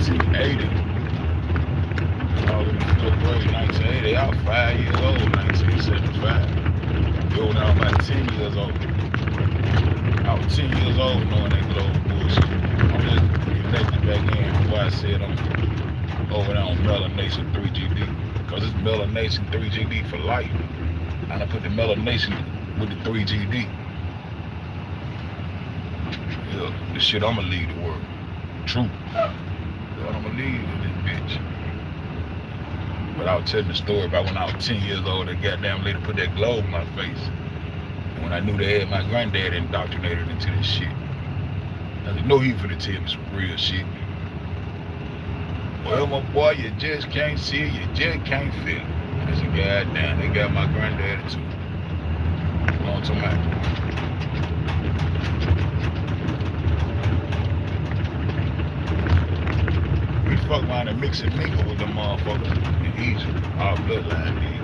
1980. I was in the 4th grade, 1980. I was 5 years old, 1975. Yo, when I was about 10 years old. I was 10 years old knowing that globe bullshit. I'm just connected back in from what I said I'm over there on melanation 3GD. Because it's melanation 3GD for life. And I put the melanation with the 3GD. Yeah, the shit I'ma leave the world. True. What I'ma leave with this bitch. But I was telling the story about when I was 10 years old, that goddamn lady put that globe in my face. And when I knew they had my granddad indoctrinated into this shit. I said, no, he finna tell me some real shit. Well, my boy, you just can't see it, you just can't feel it. I said, goddamn, they got my granddaddy too. On to my. We fuck around and mix and mingle with them motherfuckers in Egypt. Our bloodline did.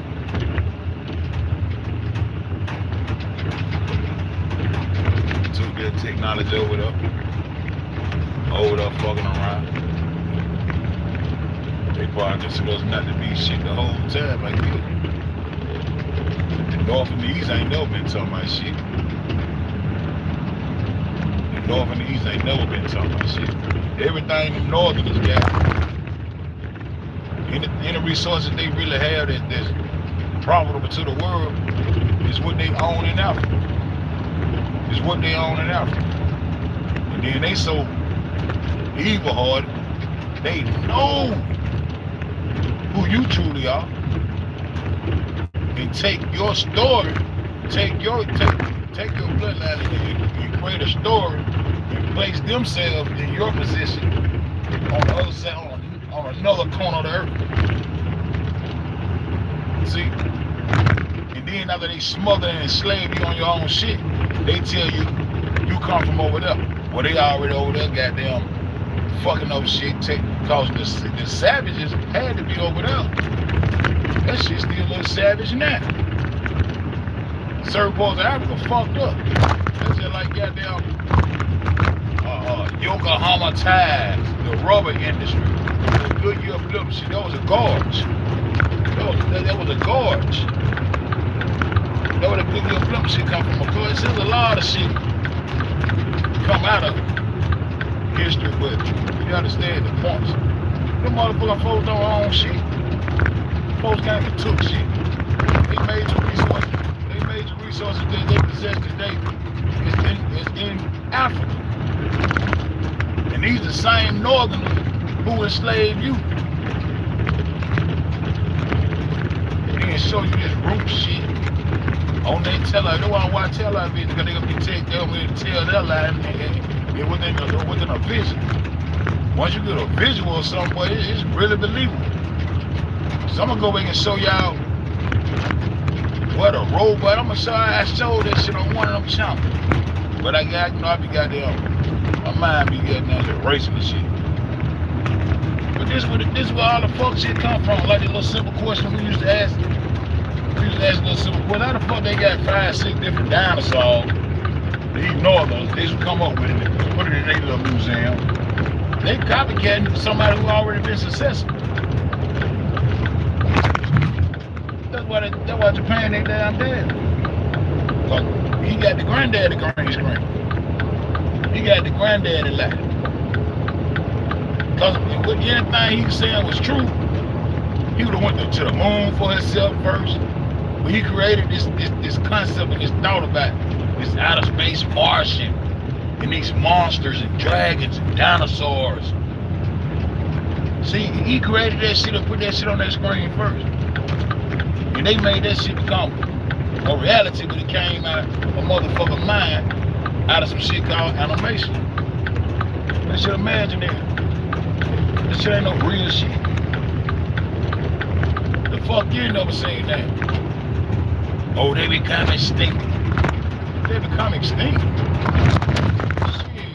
Took their technology over there fucking around. They probably consider us not to be shit the whole time like this. The North and the East ain't never been talking about shit. The North and the East ain't never been talking about shit. Everything the Northerners got, any resources they really have that's profitable to the world is what they own in Africa. Is what they own in Africa. And then they so evil-hearted, they know who you truly are, and take your story, take your bloodline, and you create a story and place themselves in your position on the other side, on another corner of the earth. See? And then after they smother and enslave you on your own shit, they tell you you come from over there. Well, they already over there, goddamn, fucking up shit, cause the savages had to be over there. That shit's still a little savage now. Certain parts of Africa fucked up. That's just like goddamn Yokohama ties, the rubber industry, the Goodyear flip shit. That was a gorge. That was a gorge. That was a Goodyear flip shit come from. Because there's a lot of shit come out of history, but you understand the points. Them motherfucking folks don't own shit. Folks came and took shit. They made your resources. They made your resources that they possess today. It's in Africa. And these are the same northerners who enslaved you. They can show you this root shit on their television. They want to watch television because they're going to be taking them to tell their lie within a vision. Once you get a visual or something, boy, it's really believable. So I'm gonna go back and show y'all what a robot. I'm gonna show I showed that shit on one of them channels. But I got, I be goddamn, my mind be getting out there racing and shit. But this is where all the fuck shit come from. Like the little simple question we used to ask. We used to ask a little simple question. How the fuck they got 5, 6 different dinosaurs? These northerners, they should come up with it, put it in their little museum. They copycatting somebody who already been successful. That's why Japan ain't damn dead. Cause he got the granddaddy green screen. He got the granddaddy life. Cause if anything he was saying was true, he would have went to the moon for himself first. But he created this concept and this thought about this outer space Martian and these monsters and dragons and dinosaurs. See, he created that shit and put that shit on that screen first. And they made that shit become a reality, but it came out of a motherfucking mind out of some shit called animation. That shit imaginary. That shit ain't no real shit. The fuck you ain't never seen that? Oh, they become extinct. They become extinct. Shit,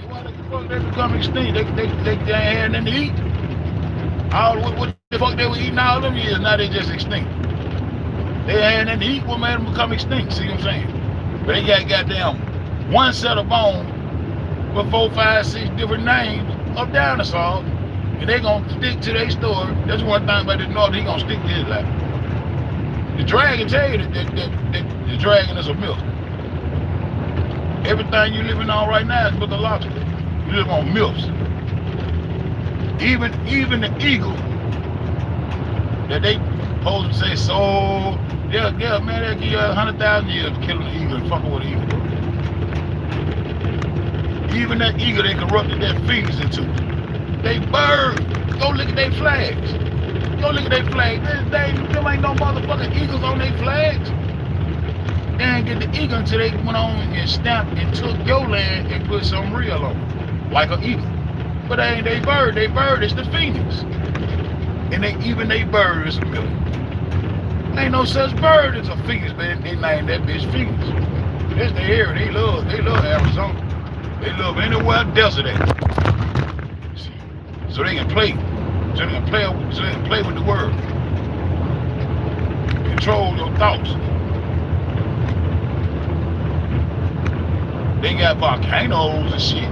why the fuck they become extinct? They ain't had nothing to eat. What the fuck they were eating all them years, now they just extinct. They ain't had nothing to eat, what made them become extinct, see what I'm saying? But they got goddamn one set of bones with 4, 5, 6 different names of dinosaurs, And they gonna stick to their story. That's one thing about the North, he gonna stick to his life. The dragon tell you that the dragon is a myth. Everything you living on right now is mythological. You live on myths. Even the eagle that they supposed to say so, man, they'll give you 100,000 years of killing the eagle and fucking with the eagle. Even that eagle they corrupted their fingers into. They bird. Go look at their flags. Go look at their flags. There ain't no motherfucking eagles on their flags. They ain't get the eagle until they went on and stamped and took your land and put something real on it, like an eagle. But they ain't they bird. They bird is the phoenix. And even they bird is a million. Ain't no such bird as a phoenix, but they named that bitch Phoenix. That's the area. They love Arizona. They love anywhere desert at. So they can play. So they can play with the world. Control your thoughts. They got volcanoes and shit.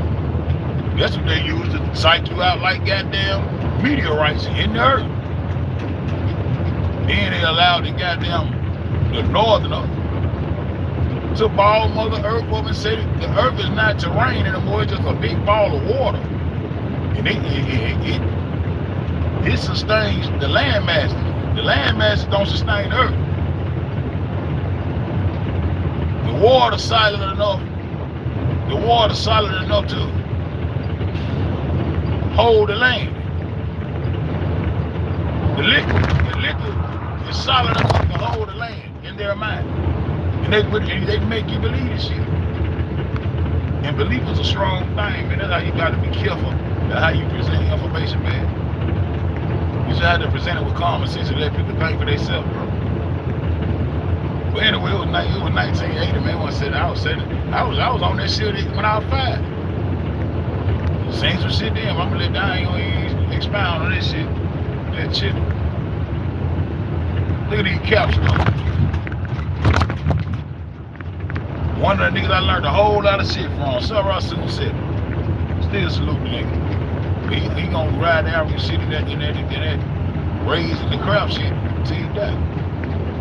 That's what they use to psych you out like goddamn meteorites in the earth. Then they allowed the northerner to ball Mother Earth up and say the earth is not terrain anymore, it's just a big ball of water. And it sustains the land masses. The land masses don't sustain the earth. The water solid enough to hold the land. The liquid is solid enough to hold the land in their mind. And they make you believe this shit. And belief is a strong thing, man. That's how you gotta be careful. That's how you present information, man. You just have to present it with common sense and let people think for themselves, bro. But anyway, it was 1980, man. When I was on that shit when I was 5. Seen some shit then, I'm gonna let I ain't gonna expound on this shit. That shit. Look at these capstones. One of the niggas I learned a whole lot of shit from. Sarah Soon said, still salute the nigga. He gonna ride the African shit in that raising the crap shit till he die.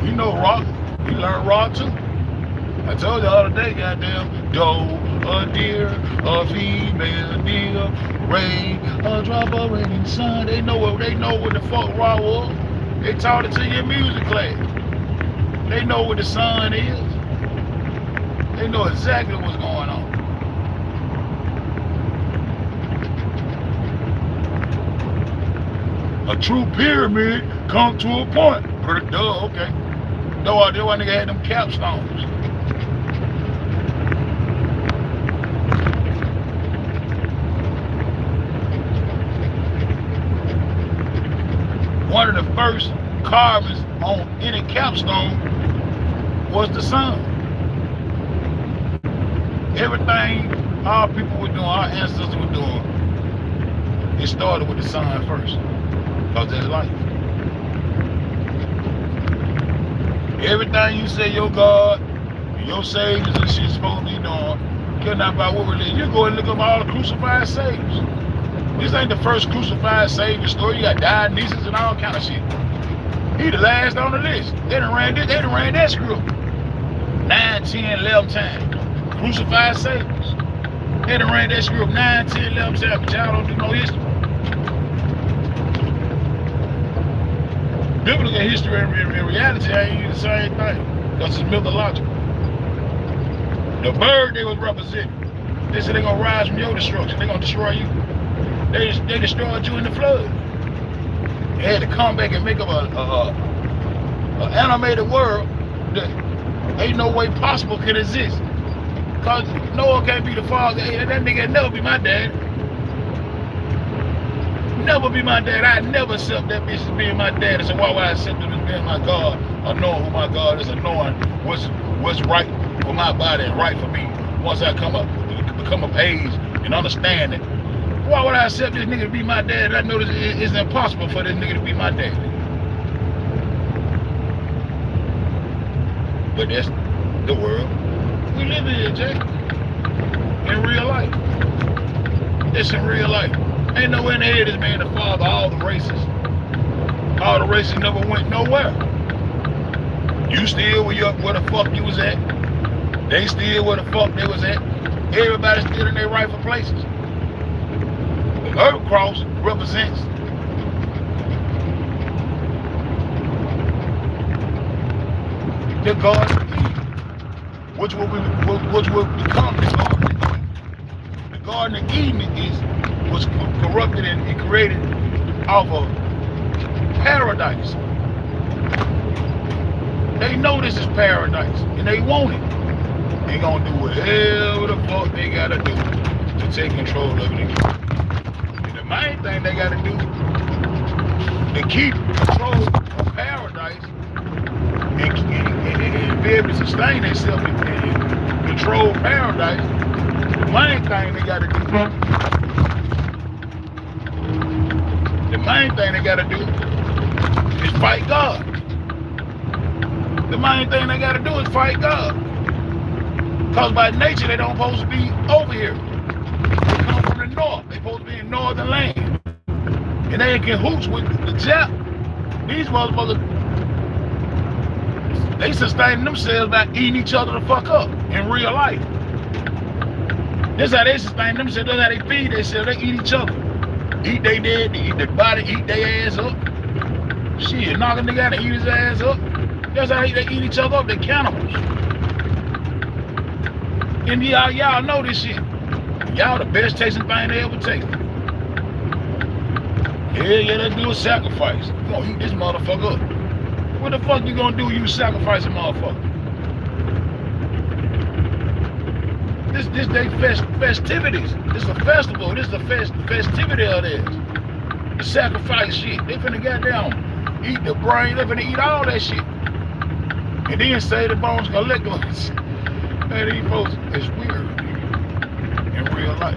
You know rock. He learned rock too. I told you the other day, goddamn, doe, a deer, a female deer, rain, a drop of rain in the sun. They know what the fuck rock was. They taught it to you in music class. They know what the sun is. They know exactly what's going on. A true pyramid come to a point. Duh, okay. That's why nigga had them capstones. One of the first carvings on any capstone was the sun. Everything our people were doing, our ancestors were doing, it started with the sun first. Because that's life. Everything you say your God, your saviors and shit supposed to be doing, care not about what religion. You go and look up all the crucified saviors. This ain't the first crucified savior story. You got Dionysus and all kind of shit. He the last on the list. They done ran that script 9, 10, 11 times. Crucified saviors. They done ran that script 9, 10, 11 times, but y'all don't do no history. Biblical history and reality ain't the same thing, because it's mythological. The bird they was representing, they said they're gonna rise from your destruction, they're gonna destroy you. They destroyed you in the flood. They had to come back and make up a animated world that ain't no way possible could exist. Cause Noah can't be the father. Hey, that nigga never be my dad. Never be my dad. I'd never accept that bitch as being my dad. So why would I accept him as being my God? Or knowing who my God is, or knowing what's right for my body and right for me. Once I become of age and understand it. Why would I accept this nigga to be my dad? I know it's impossible for this nigga to be my dad. But that's the world we live in, Jay. In real life. It's in real life. Ain't nowhere in the head this man the father all the races. All the races never went nowhere. You still where the fuck you was at. They still where the fuck they was at. Everybody still in their rightful places. The Earth Cross represents the Garden of Eden, which will become the Garden of Eden. The Garden of Eden was corrupted and created off of paradise. They know this is paradise and they want it. They gonna do whatever the fuck they gotta do to take control of it again. And the main thing they gotta do to keep control of paradise and be able to sustain themselves and control paradise, the main thing they gotta do is fight God. The main thing they gotta do is fight God. Because by nature they don't supposed to be over here. They come from the north. They supposed to be in northern land. And they in cahoots with the Jap. These motherfuckers, they sustain themselves by eating each other the fuck up in real life. This how they sustain themselves. That's how they feed themselves. They eat each other. Eat they dead, they eat their body, eat their ass up. Shit, knock a nigga out and eat his ass up. That's how they eat each other up. They're cannibals. And y'all know this shit. Y'all the best tasting thing they ever tasted. Yeah, let's do a sacrifice. You gonna eat this motherfucker up. What the fuck you gonna do you sacrifice a motherfucker? This they festivities. This is a festival. This is a festivity of this. The sacrifice shit. They finna goddamn eat the brain. They finna eat all that shit. And then say the bones gonna let go. Man, these folks, it's weird in real life.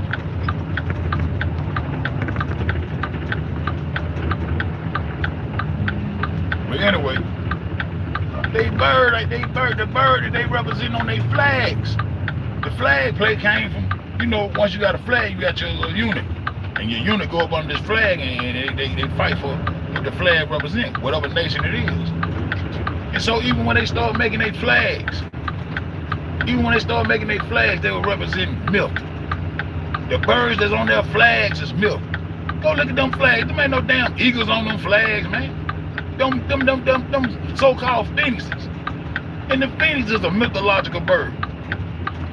But anyway, the bird that they represent on their flags. The flag plate came from, you know, once you got a flag, you got your little unit. And your unit go up under this flag and they fight for what the flag represents, whatever nation it is. And so even when they start making their flags, they will represent milk. The birds that's on their flags is milk. Go look at them flags. There ain't no damn eagles on them flags, man. Them so-called phoenixes. And the phoenix is a mythological bird.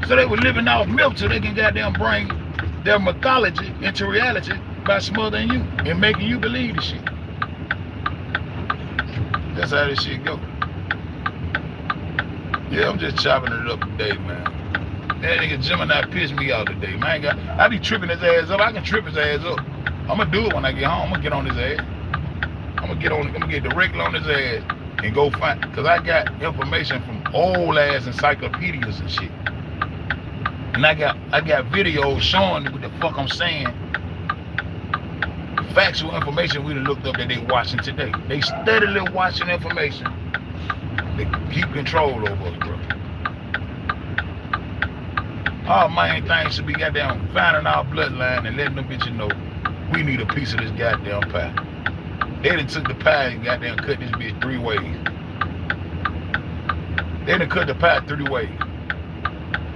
So they were living off milk so they can goddamn bring their mythology into reality by smothering you and making you believe the shit. That's how this shit go. Yeah, I'm just chopping it up today, man. That nigga Gemini pissed me out today, man. I be tripping his ass up. I can trip his ass up. I'm gonna do it when I get home. I'm gonna get on his ass. I'm gonna get directly on his ass and go find, cause I got information from old ass encyclopedias and shit. And I got videos showing what the fuck I'm saying. Factual information we done looked up that they watching today. They steadily watching information. They keep control over us, bro. Our main thing should be goddamn finding our bloodline and letting them bitches know we need a piece of this goddamn pie. They done took the pie and goddamn cut this bitch 3 ways. They done cut the pie 3 ways.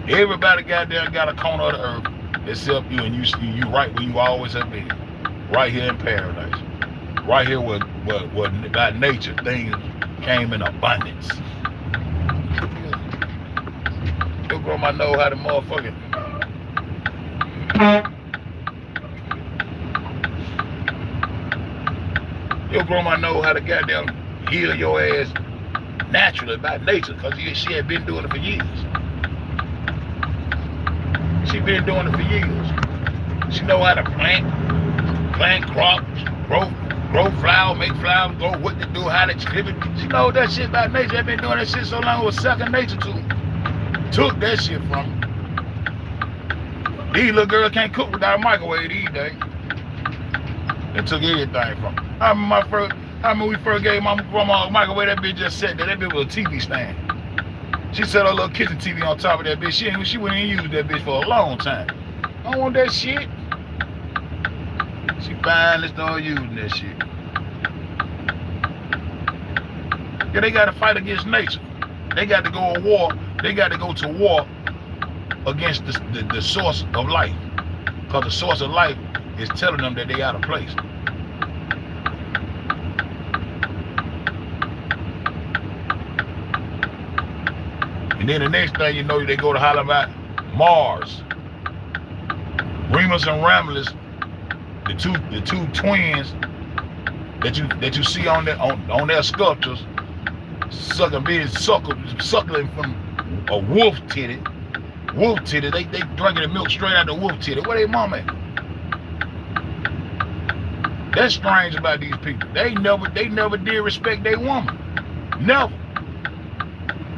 Everybody goddamn got a corner of the earth except you, and you right where you always have been. Right here in paradise. Right here where by nature things came in abundance. Your grandma know how to motherfucking your grandma know how to goddamn heal your ass naturally by nature, because she had been doing it for years. She been doing it for years. She know how to plant crops, grow flowers, make flowers, grow what to do, how to clip it. She know that shit about nature. They been doing that shit so long, it was second nature to her. Took that shit from her. These little girls can't cook without a microwave these days. They took everything from her. I remember when we first gave my grandma a microwave, that bitch just sat there. That bitch was a TV stand. She set her little kitchen TV on top of that bitch. She wouldn't even use that bitch for a long time. I don't want that shit. She finally started using that shit. Yeah, they got to fight against nature. They got to go to war. They got to go to war against the source of life. Because the source of life is telling them that they out of place. And then the next thing you know, they go to holler about Mars. Remus and Romulus, the two twins that you see on their sculptures, suckling from a wolf titty. Wolf titty, they drinking the milk straight out the wolf titty. Where they mama at? That's strange about these people. They never did respect their woman. Never.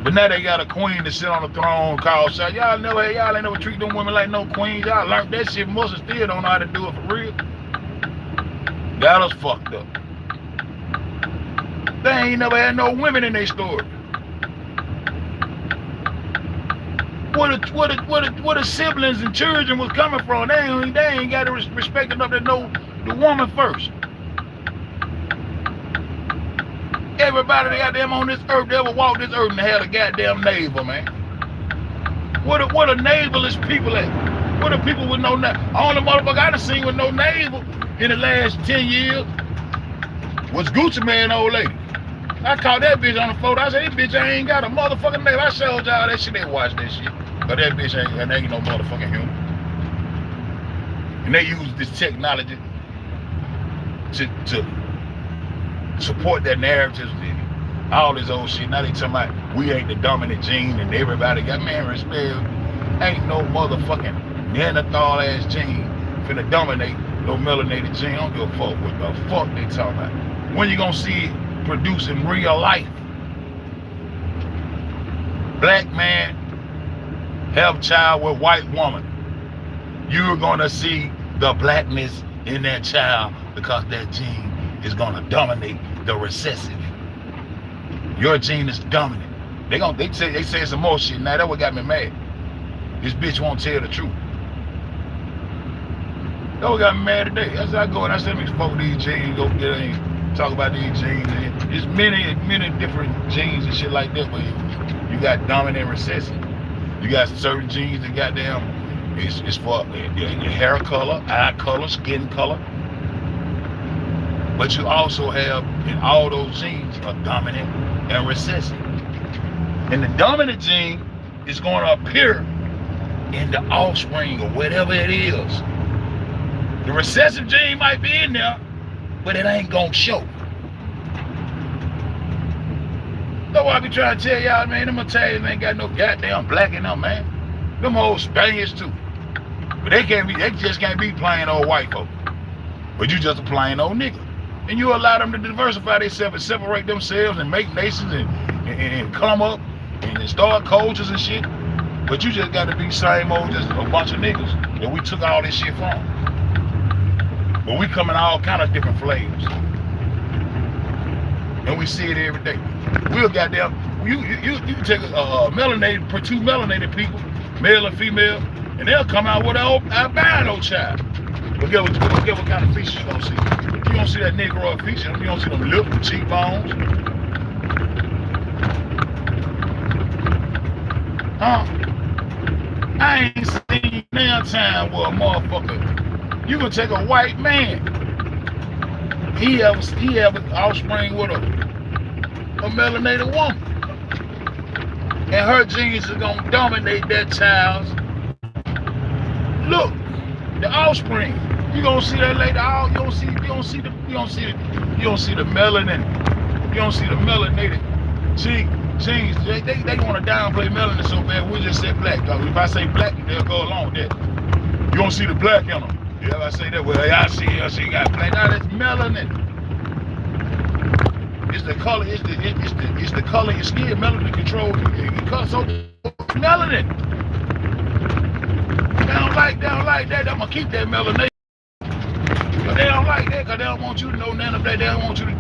But now they got a queen to sit on the throne called shot. Y'all ain't never treat them women like no queens. Y'all learned that shit. Most still don't know how to do it for real. Got us fucked up. They ain't never had no women in their story. Where the siblings and children was coming from, they ain't got to respect enough to know the woman first. Everybody that got them on this earth, they ever walked this earth and had a goddamn neighbor, man. What a neighborless people at? What are people with no neighbor? Only motherfucker I done seen with no neighbor in the last 10 years was Gucci Mane old lady. I caught that bitch on the photo. I said, this bitch ain't got a motherfucking neighbor. I showed y'all that shit. They watch that shit. But that bitch ain't no motherfucking human. And they use this technology to support their narratives and all this old shit. Now they talking about we ain't the dominant gene and everybody got, man, respect. Ain't no motherfucking Neanderthal ass gene finna dominate no melanated gene. I don't give a fuck what the fuck they talking about. When you gonna see it produced in real life? Black man have child with white woman. You're gonna see the blackness in that child because that gene is gonna dominate the recessive. Your gene is dominant. They say some more shit. Now that what got me mad. This bitch won't tell the truth. That what got me mad today. As I go and I said, let me spoke these genes, go get in, talk about these genes. There's many different genes and shit like that. But you got dominant and recessive. You got certain genes that goddamn it's for your hair color, eye color, skin color. But you also have in all those genes a dominant and recessive. And the dominant gene is going to appear in the offspring or whatever it is. The recessive gene might be in there, but it ain't gonna show. That's why I be trying to tell y'all, man, them Italians ain't got no goddamn black in them, man. Them old Spaniards too. But they just can't be plain old white folk. But you just a plain old nigga. And you allow them to diversify themselves and separate themselves and make nations and come up and start cultures and shit. But you just got to be same old, just a bunch of niggas that we took all this shit from. But we come in all kind of different flavors. And we see it every day. We'll goddamn, you take two melanated people, male and female, and they'll come out with an albino child. But guess what kind of features you gonna see? You don't see that Negro feature. You don't see them lip and cheekbones. Huh? I ain't seen now time where a motherfucker, you can take a white man, he have an offspring with a melanated woman. And her genes are gonna dominate that child's look, the offspring. You gonna see that later. You don't see the melanin. You don't see the melanated genes. They want to downplay melanin so bad. We'll just say black. If I say black, they'll go along with that. You don't see the black in them. Yeah, if I say that, well, I see you got black. Now that's melanin. It's the color. It's the color of your skin. Melanin controls your color. So melanin. They don't like that. I'm gonna keep that melanin. But they don't like that because they don't want you to know none of that. They don't want you to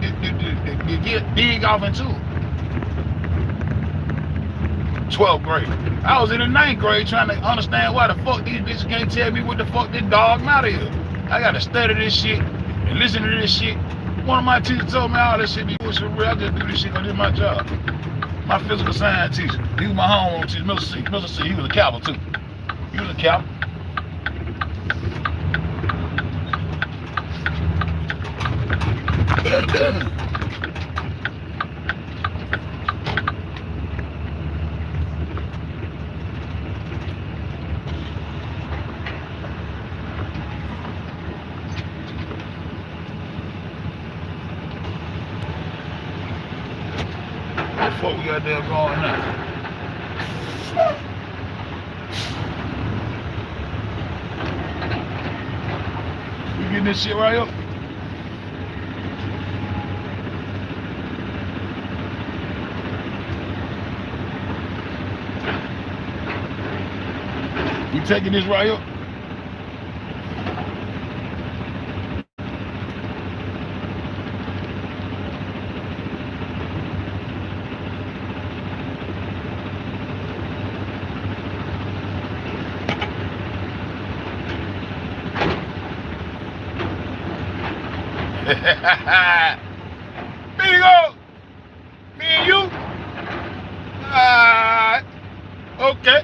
dig off into it. 12th grade. I was in the 9th grade trying to understand why the fuck these bitches can't tell me what the fuck this dog matter is. I I gotta study this shit and listen to this shit. One of my teachers told me all this shit be bullshit real. I just do this shit because this is my job. My physical science teacher. He was my homeroom teacher, Mr. C. Mr. C, he was a cowboy too. He was a cowboy. What the fuck we got there going now? We getting this shit right up? We taking this right up? Bingo! Me and you? Okay.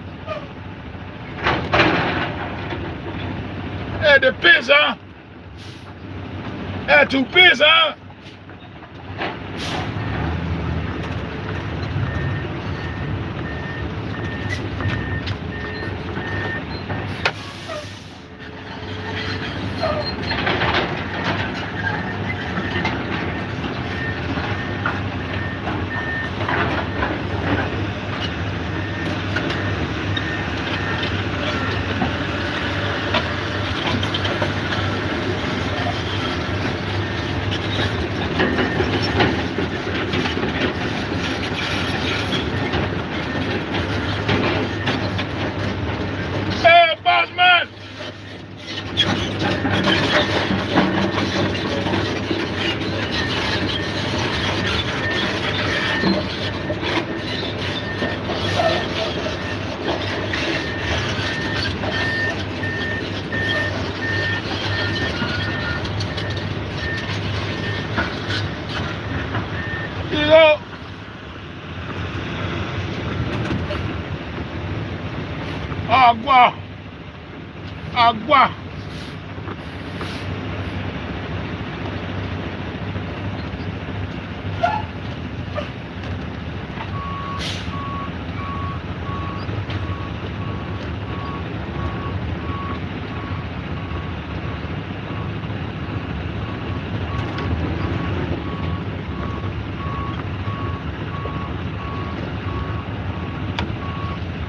Had the piss, huh? Had to piss, huh? Hey, boss man! Bingo! Agua! Agua!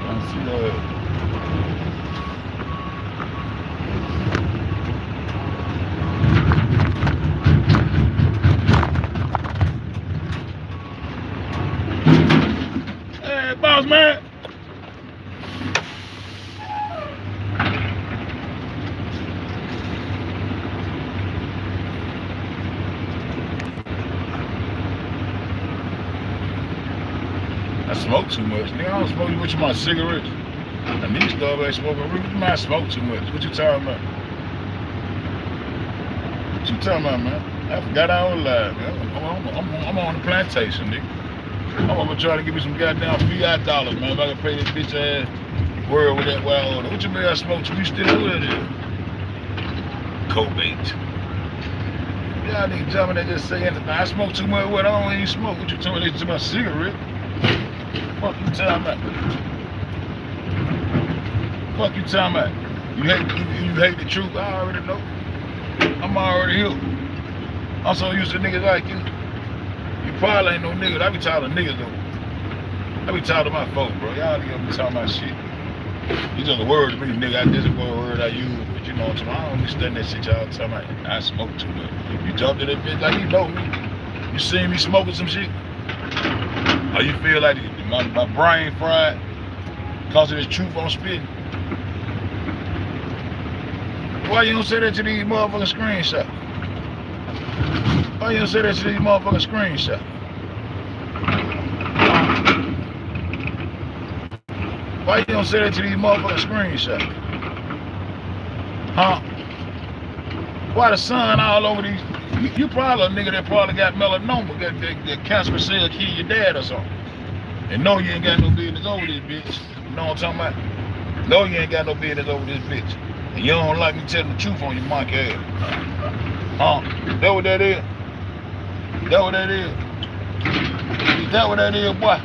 I see that. Hey, boss man! I smoke too much. Nigga, I don't smoke too much of my cigarettes. I need to start back smoking. What you mind smoke too much? What you talking about? What you talking about, man? I forgot I was alive, man. I'm on the plantation, nigga. I'm gonna try to give me some goddamn fiat dollars, man. If I can pay this bitch ass word with that wild order. What you mean I smoke too? You still with it? Cobate. Y'all niggas jumping that just say anything. I smoke too much. What? I don't even smoke. What you talking about? To my cigarette? Fuck you talking about? Fuck you talking about? You hate the truth? I already know. I'm already here. I'm so used to niggas like you. You probably ain't no niggas. I be talking to niggas though. I be talking to my folks, bro. Y'all niggas be talking about shit. You just a word to me, nigga. This is a word I use, but you know what I'm saying? I don't understand that shit y'all talking about. I smoke too much. You jumped to that bitch like you know me. You seen me smoking some shit? Or you feel like my brain fried because of this truth I'm spitting? Why you don't say that to these motherfucking screenshots? Why you don't say that to these motherfucking screenshots? Why you don't say that to these motherfucking screenshots? Huh? Why the sun all over these? You probably a nigga that probably got melanoma, got that cancer cell kill your dad or something. And no, you ain't got no business over this bitch. You know what I'm talking about? No, you ain't got no business over this bitch. And you don't like me telling the truth on your monkey ass. That what that is? That what that is? Is that what that is, boy?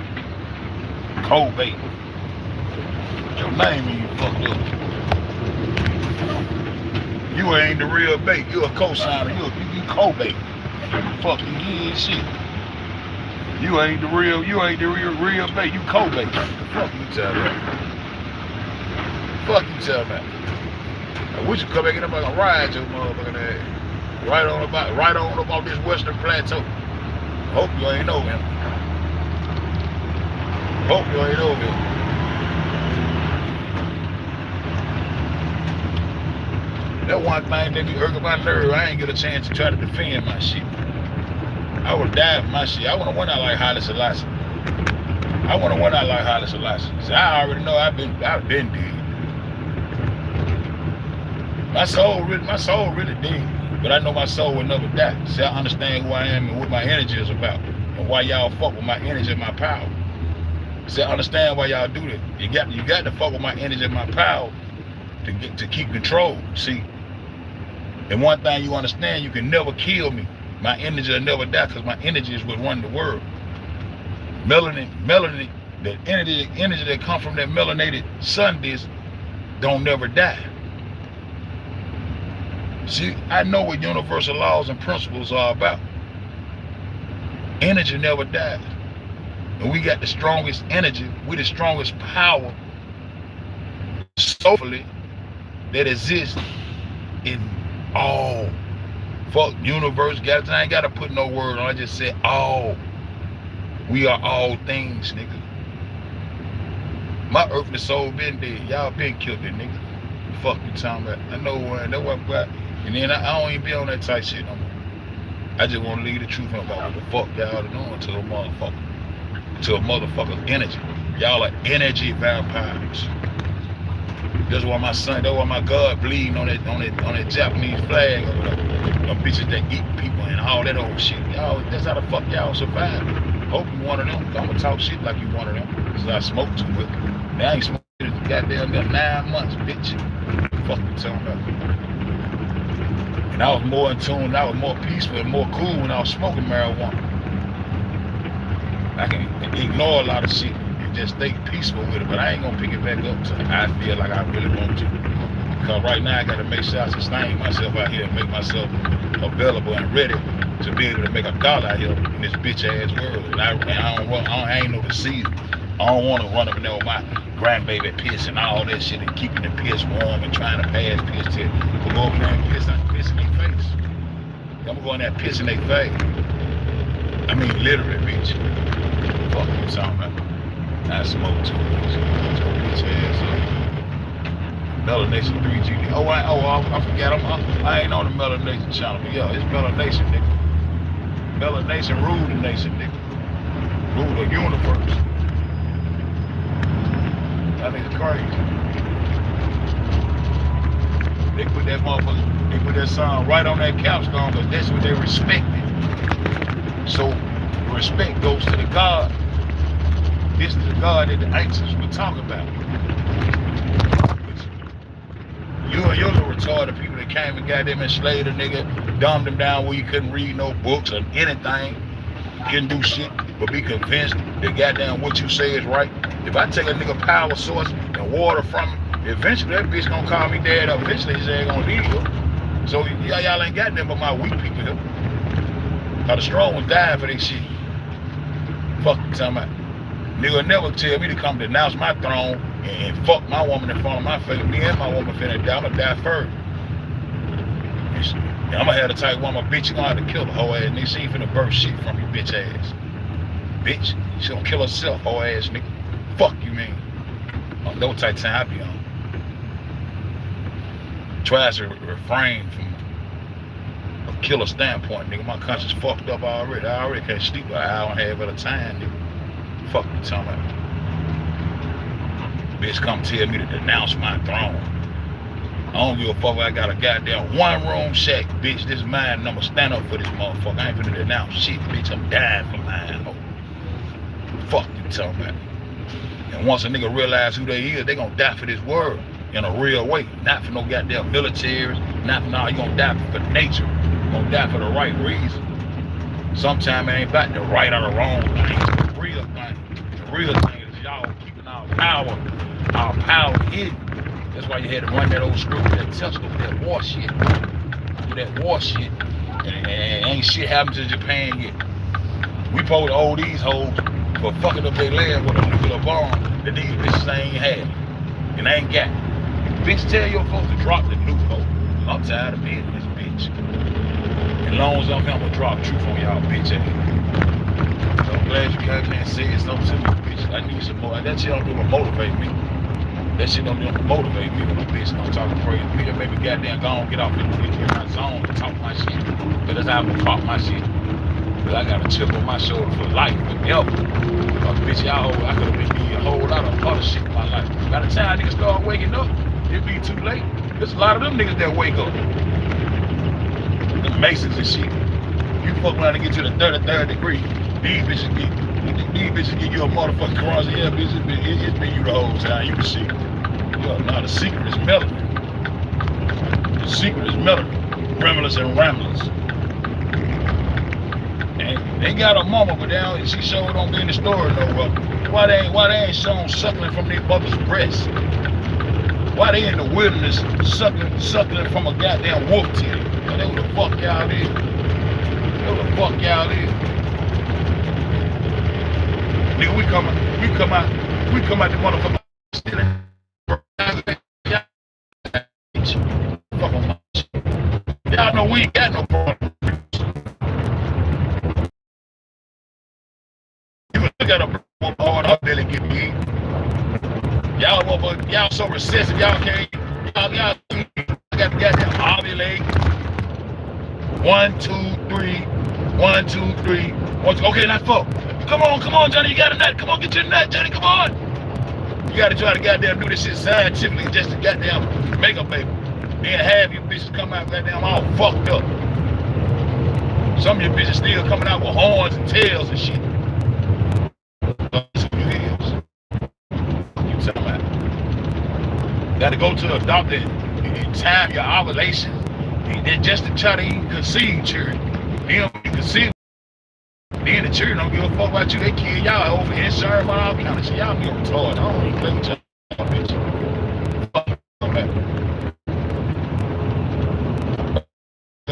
Cold bait. Your name and you fucked up. You ain't the real bait. You a co-signer. You co-bait. Fuck you, you ain't shit. You ain't the real bait. You co-bait. Fuck you tell that. Fuck you tell that. I wish you come back in there and ride your motherfucking ass. Right on about this Western Plateau. Hope you ain't over him. Hope you ain't over him. That one thing that be irking my nerve, I ain't get a chance to try to defend my shit. I would die for my shit. I wanna win out like Haile Selassie. I wanna win out like Haile Selassie. So I already know I've been dead. My soul really dead. But I know my soul will never die. See, I understand who I am and what my energy is about. And why y'all fuck with my energy and my power. See, I understand why y'all do that. You got to fuck with my energy and my power to keep control. See. And one thing you understand, you can never kill me. My energy will never die because my energy is what runs the world. Melanin, the energy that comes from that melanated sun disk don't never die. See, I know what universal laws and principles are about. Energy never dies. And we got the strongest energy, with the strongest power, soulfully, that exists in all. Fuck universe, I ain't gotta put no word on. I just said all. We are all things, nigga. My earthly soul been dead. Y'all been killed, it, nigga. Fuck you talking about. I know what. And then I don't even be on that type shit no more. I just want to leave the truth about what the fuck y'all are doing to a motherfucker. To a motherfucker's energy. Y'all are energy vampires. That's why my God bleeding on that Japanese flag over there. Them bitches that eat people and all that old shit. Y'all, that's how the fuck y'all survive. Hope you one of them. I'ma talk shit like you one of them. Cause I smoke too much. Now I ain't smoking goddamn 9 months, bitch. Fuck you talking about. And I was more in tune, I was more peaceful and more cool when I was smoking marijuana. I can ignore a lot of shit and just stay peaceful with it, but I ain't gonna pick it back up till I feel like I really want to. Because right now I gotta make sure I sustain myself out here and make myself available and ready to be able to make $1 out here in this bitch ass world. And I ain't no deceiver. I don't want to run up in there with my grandbaby piss and all that shit and keeping the piss warm and trying to pass piss to it. But go over there and piss in their face. I'm going there and piss in their face. I mean literally, bitch. Fuck you talking about. I smoke too much. Bitch ass up. Melanation 3GD. I forgot. I ain't on the Melanation channel, but yeah, it's Melanation, nigga. Melanation rule the nation, nigga. Rule the universe. That nigga crazy. They put that motherfucker, they put that song right on that capstone because that's what they respected. So respect goes to the God. This is the God that the ancients were talking about. You and your little retarded people that came and got them enslaved a nigga, dumbed them down where you couldn't read no books or anything, couldn't do shit, but be convinced that goddamn what you say is right. If I take a nigga power source and water from him, eventually that bitch gonna call me dad up. Eventually his ass gonna leave here. So y'all ain't got them but my weak people here. Cause the strong ones die for their shit. Fuck you talking about. Nigga never tell me to come denounce my throne and fuck my woman in front of my face. Me and my woman finna die. I'ma die first. And I'ma have the type woman, bitch, you gonna have to kill the whole ass nigga. She ain't finna birth shit from you, bitch ass. Bitch, she gonna kill herself, whole ass nigga. Fuck you, man. On no type of time I be on. Tries to refrain from a killer standpoint, nigga. My conscience fucked up already. I already can't sleep an hour and a half at a time, nigga. Fuck you talking about. Bitch come tell me to denounce my throne. don't give a fuck if I got a goddamn one-room shack, bitch. This is mine, and I'ma stand up for this motherfucker. I ain't finna denounce shit, bitch. I'm dying for mine. Oh. Fuck you talking about. And once a nigga realize who they is, they gonna die for this world in a real way. Not for no goddamn militaries, not for no, you gonna die for nature. You gonna die for the right reason. Sometimes it ain't about the right or the wrong thing. The real thing. The real thing is y'all keeping our power hidden. That's why you had to run that old script with that Tesla, with that war shit. With that war shit. And ain't shit happened to Japan yet. We supposed to hold these hoes for fucking up their land with a nuclear bomb that these bitches ain't had. And they ain't got it. Bitch, tell your folks to drop the nuke, ho. I'm tired of being this bitch. As long as I'm here, I'm gonna drop truth on y'all, bitch ass. So I'm glad you came here and said something to me, bitch. I need some more. That shit don't do to motivate me. That shit don't do to motivate me when a bitch don't talk crazy to me. That maybe goddamn go on, get off and get in my zone and talk my shit. But that's how I'm gonna talk my shit. Cause I got a chip on my shoulder for life, forever. Bitch, y'all, I could have been doing a whole lot of other shit in my life. By the time niggas start waking up, it be too late. There's a lot of them niggas that wake up. The Masons and shit. You fuck around and get to the 33rd degree. These bitches give you a motherfucking corona. Yeah, bitch, it's been you the whole time. You can see. Yo, now the secret is melanin. The secret is melanin. Remnants and ramblers. They got a mama, but she sure don't be in the story no more. Why they ain't shown suckling from their mother's breast? Why they in the wilderness suckling from a goddamn wolf titty? They who the fuck y'all is? Who the fuck y'all is? Nigga, we come out the motherfucker stealing. Fuck on my shit. Y'all know we ain't got no problem. Got a on her belly get me. Y'all so recessive, y'all can't. Y'all got the goddamn ovulate. 1, 2, 3. 1, 2, 3. Okay, now fuck. Come on, Johnny, you got a nut. Come on, get your nut, Johnny. Come on. You gotta try to goddamn do this shit scientifically just to goddamn make a baby. Then half you bitches come out goddamn all fucked up. Some of you bitches still coming out with horns and tails and shit. Got to go to a doctor and time your ovulation just to try to even conceive children. Then then the children don't give a fuck about you. They kill y'all over insurance and all kind of shit. Y'all be retarded. I don't even play with y'all, bitch. Fuck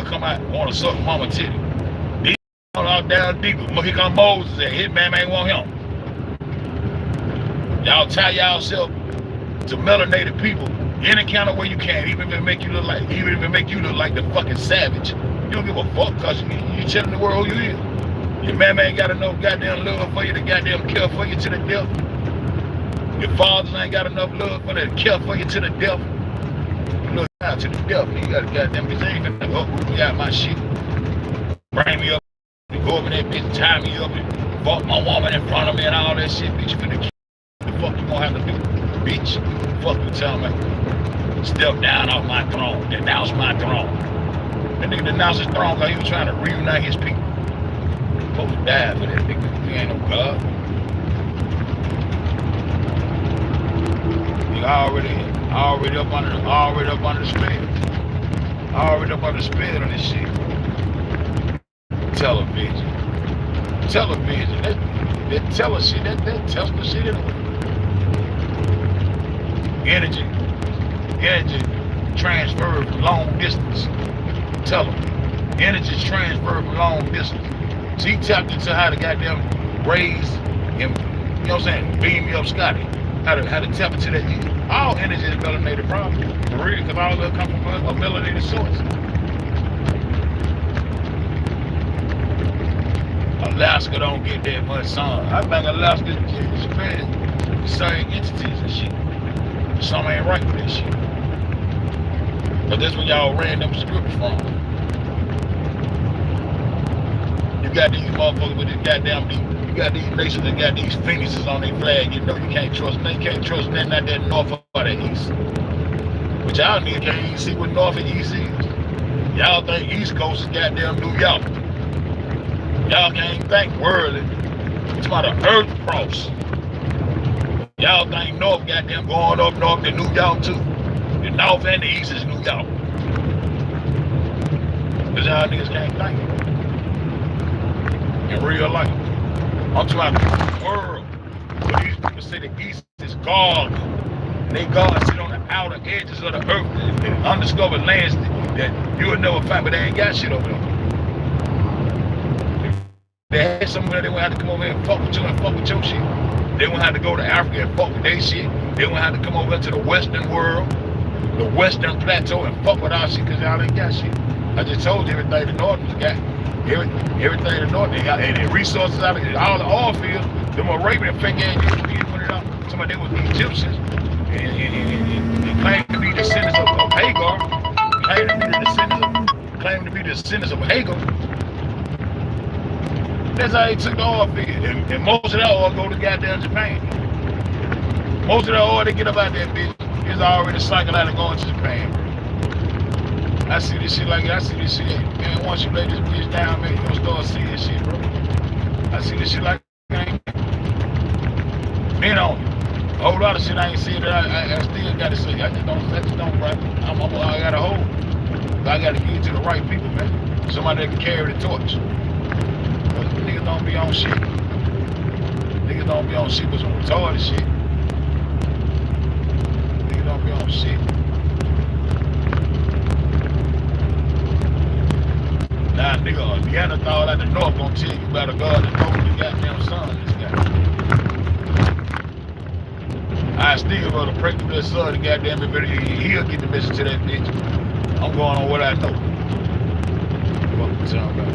come out want to suck mama titty. These all down deep. Here come Moses and Hitman ain't want him. Y'all tie y'allself to melanated people any kind of way you can, even if it make you look like the fucking savage. You don't give a fuck because you telling the world who you is. Your man ain't got enough goddamn love for you to goddamn care for you to the death. Your fathers ain't got enough love for them to care for you to the death. You look out to the death, you got a goddamn bitch ain't gonna uproot me out my shit. Bring me up, you go over there, bitch, tie me up and fuck my woman in front of me and all that shit, bitch. You finna kill. What the fuck you gonna have to do? Bitch, fuck you telling me. Step down off my throne, denounce my throne. That nigga denounced his throne because he was trying to reunite his people. Supposed to die for that nigga. He ain't no God. Nigga already up under the spell. Already up under the spell on this shit. Television. That Tesla shit, that Tesla shit anyway. Energy transferred from long distance. Tell them. Energy transferred from long distance. So he tapped into how to goddamn raise him, you know what I'm saying, beam me up Scotty. How to tap into that. All energy is melanated problem. For real, because all of it come from a melanated source. Alaska don't get that much sun. I think Alaska is Japan, the same entities and shit. Something ain't right with that shit. But that's where y'all ran them scripts from. You got these motherfuckers with this goddamn you got these nations that got these phoenixes on their flag. You know you can't trust nothing. You can't trust nothing out that north or that east. But y'all niggas can't even see what North and East is. Y'all think East Coast is goddamn New York. Y'all can't think worldly. It's about an earth cross. Y'all think North goddamn going up north to New York too. The North and the East is New York. Because y'all niggas can't think. In real life. I'm talking about the world. But these people say the East is God. And they God sit on the outer edges of the earth and undiscovered lands that you'll never find, but they ain't got shit over there. They had somewhere they won't have to come over here and fuck with you and fuck with your shit. They won't have to go to Africa and fuck with their shit. They won't have to come over to the Western world, the Western plateau and fuck with our shit because y'all ain't got shit. I just told you everything the Northerners got. Everything the Northern got. And the resources out of it, all the oil fields, them Arabian fake ass niggas put it out. Somebody they was the Egyptians and claimed to be descendants of Hagar. Claimed to be descendants of Hagar. That's how they took the oil field. And most of that oil go to goddamn Japan. Most of that oil they get up out that bitch is already cycled out and going to Japan. I see this shit like I see this shit. Man, once you lay this bitch down, man, you gonna start seeing this shit, bro. I see this shit like been on it. A whole lot of shit I ain't seen that I still gotta say. I just don't right. I gotta hold. I gotta get to the right people, man. Somebody that can carry the torch. Niggas don't be on shit. Niggas don't be on shit with some retarded shit. Niggas don't be on shit. Nah, nigga, a Neanderthal at the north gonna tell you about a God that knows the goddamn sun this guy. I still gonna pray through that sun, the goddamn bitch. He'll get the message to that bitch. I'm going on what I know. What you talking about?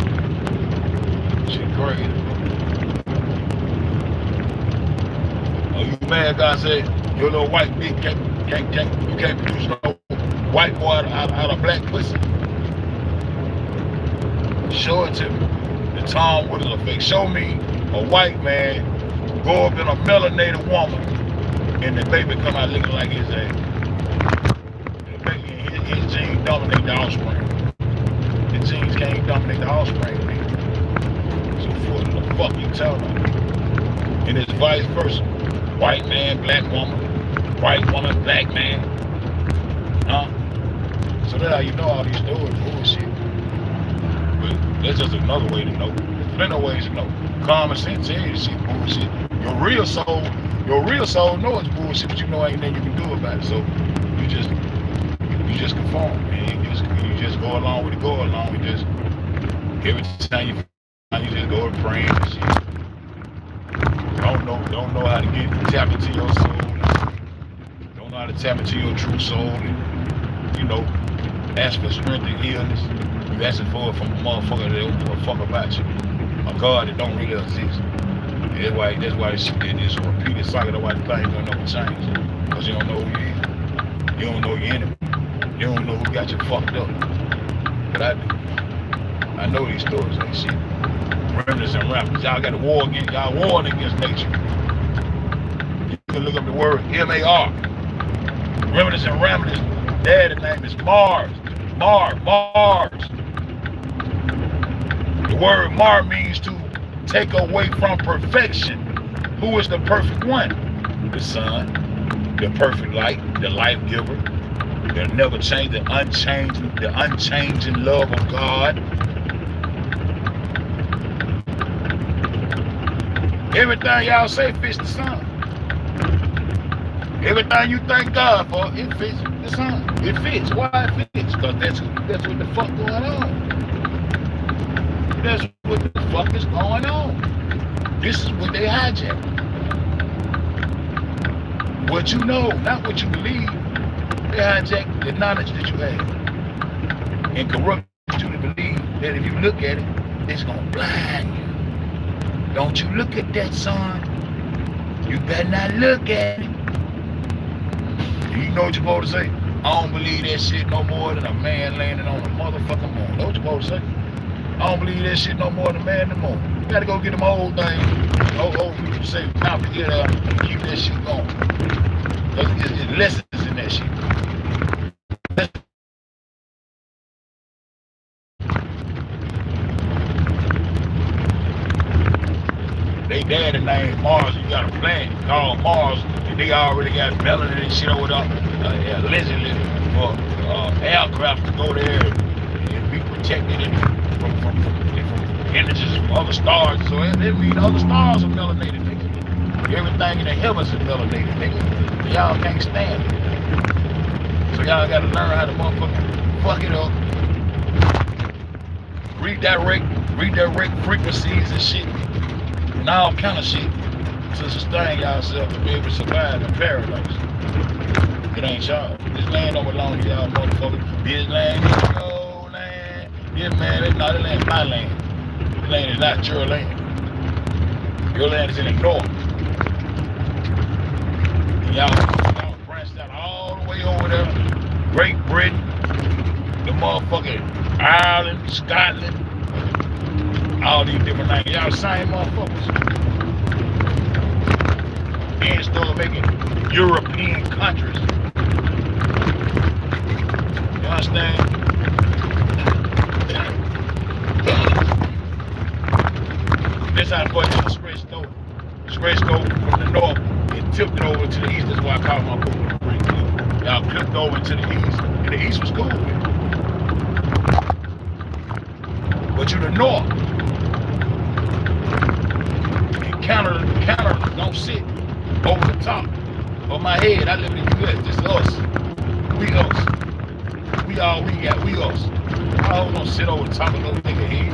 Shit crazy. Oh, you mad? God said your little white bitch you can't produce no white boy out of black pussy. Show it to me. The Tom Woodle effect. Show me a white man go up in a melanated woman and the baby come out looking like his ass. The baby, his genes dominate the offspring. The genes can't dominate the offspring, nigga. So what the fuck you talking about? And it's vice versa. White man, black woman. White woman, black man. Huh? So that's how you know all these stories bullshit. But that's just another way to know. There's plenty of ways to know. Common sense tells you shit bullshit. Your real soul knows it's bullshit, but you know ain't nothing you can do about it. So you just conform, man. You just go along with it, go along. You just every time you just go and praying and shit. Don't know how to tap into your soul. Don't know how to tap into your true soul and, ask for strength and illness. You asking for it from a motherfucker that don't give a fuck about you. A God that don't really exist. That's why this shit is a repeated cycle. That's why the things don't never change. Because you don't know who you is. You don't know your enemy. You don't know who got you fucked up. But I do. I know these stories ain't shit. Remnants and rappers. Y'all got a war against, y'all warring against nature. You can look up the word M-A-R. Remnants and Ramblers. Dad's name is Mars. Mars. The word Mar means to take away from perfection. Who is the perfect one? The sun, the perfect light, the life giver. They'll never change, the unchanging love of God. Everything y'all say fits the sun. Everything you thank God for, it fits the sun. It fits. Why it fits? Because that's what the fuck going on. That's what the fuck is going on. This is what they hijack. What you know, not what you believe. They hijack the knowledge that you have. And corrupt you to believe that if you look at it, it's gonna blind you. Don't you look at that, son. You better not look at it. You know what you're supposed to say? I don't believe that shit no more than a man landing on the motherfucking moon. Know what you're supposed to say? I don't believe that shit no more than a man in the moon. You gotta go get them old things. Old people say, now forget and keep that shit going. Because it's lessons in that shit. They daddy named Mars. You got a planet called Mars, and they already got melanin and shit over there, allegedly for aircraft to go there and be protected from energies from other stars. So it means other stars are melanated, nigga. Everything in the heavens is melanated, nigga. Y'all can't stand it. So y'all gotta learn how to motherfucking fuck it up. Redirect frequencies and shit. And all kind of shit to sustain yourself to be able to survive in paradise. It ain't y'all. This land don't belong to y'all motherfuckers. This land is your land. This land is not, this land is my land. This land is not your land. Your land is in the north. And y'all branched out all the way over there. Great Britain, the motherfucking Ireland, Scotland, all these different things. Y'all same motherfuckers. And start making European countries. You understand? That's how the fucking stretched over from the north and tipped it over to the east. That's why I call my book the Great Deal. Y'all flipped over to the east, and the east was cool with it. But you the north. And Canada don't sit over the top of my head. I live in the U.S. This is us. We us. We all we got. We us. I don't sit over the top of no nigga head.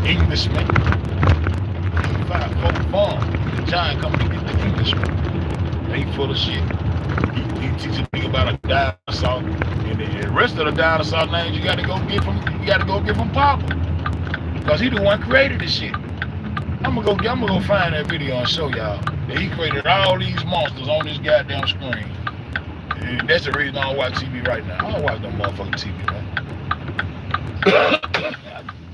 Englishman. 5'4" farm. The giant coming to get the Englishman. They full of shit. He teaching me about a dinosaur. And the rest of the dinosaur names you gotta go get from Papa. Cause he the one created this shit. I'm gonna go find that video and show y'all that he created all these monsters on this goddamn screen. And that's the reason I don't watch TV right now. I don't watch no motherfucking TV, man.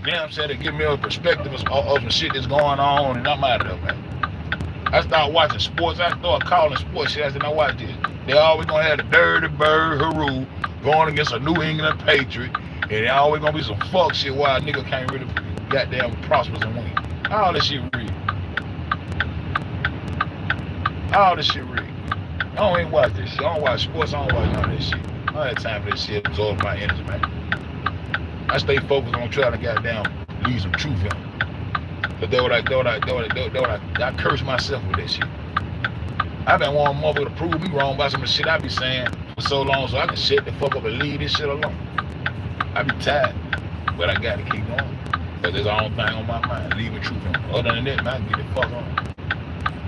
Damn said it give me a perspective of some shit that's going on, and I'm out of there, man. I started watching sports. I started calling sports shit. I said, now watch this. They always gonna have the dirty bird Haru going against a New England Patriot, and they always gonna be some fuck shit why a nigga can't really goddamn prosper and win. All this shit real. All this shit real. I don't even watch this shit. I don't watch sports. I don't watch none of this shit. I don't have time for this shit. It's all my energy, man. I stay focused on trying to goddamn leave some truth in them. But I curse myself with that shit. I've been wanting motherfucker to prove me wrong about some shit I be saying for so long so I can shut the fuck up and leave this shit alone. I be tired, but I gotta keep going. Cause there's the only thing on my mind, leaving truth in. Other than that, man, I can get the fuck on.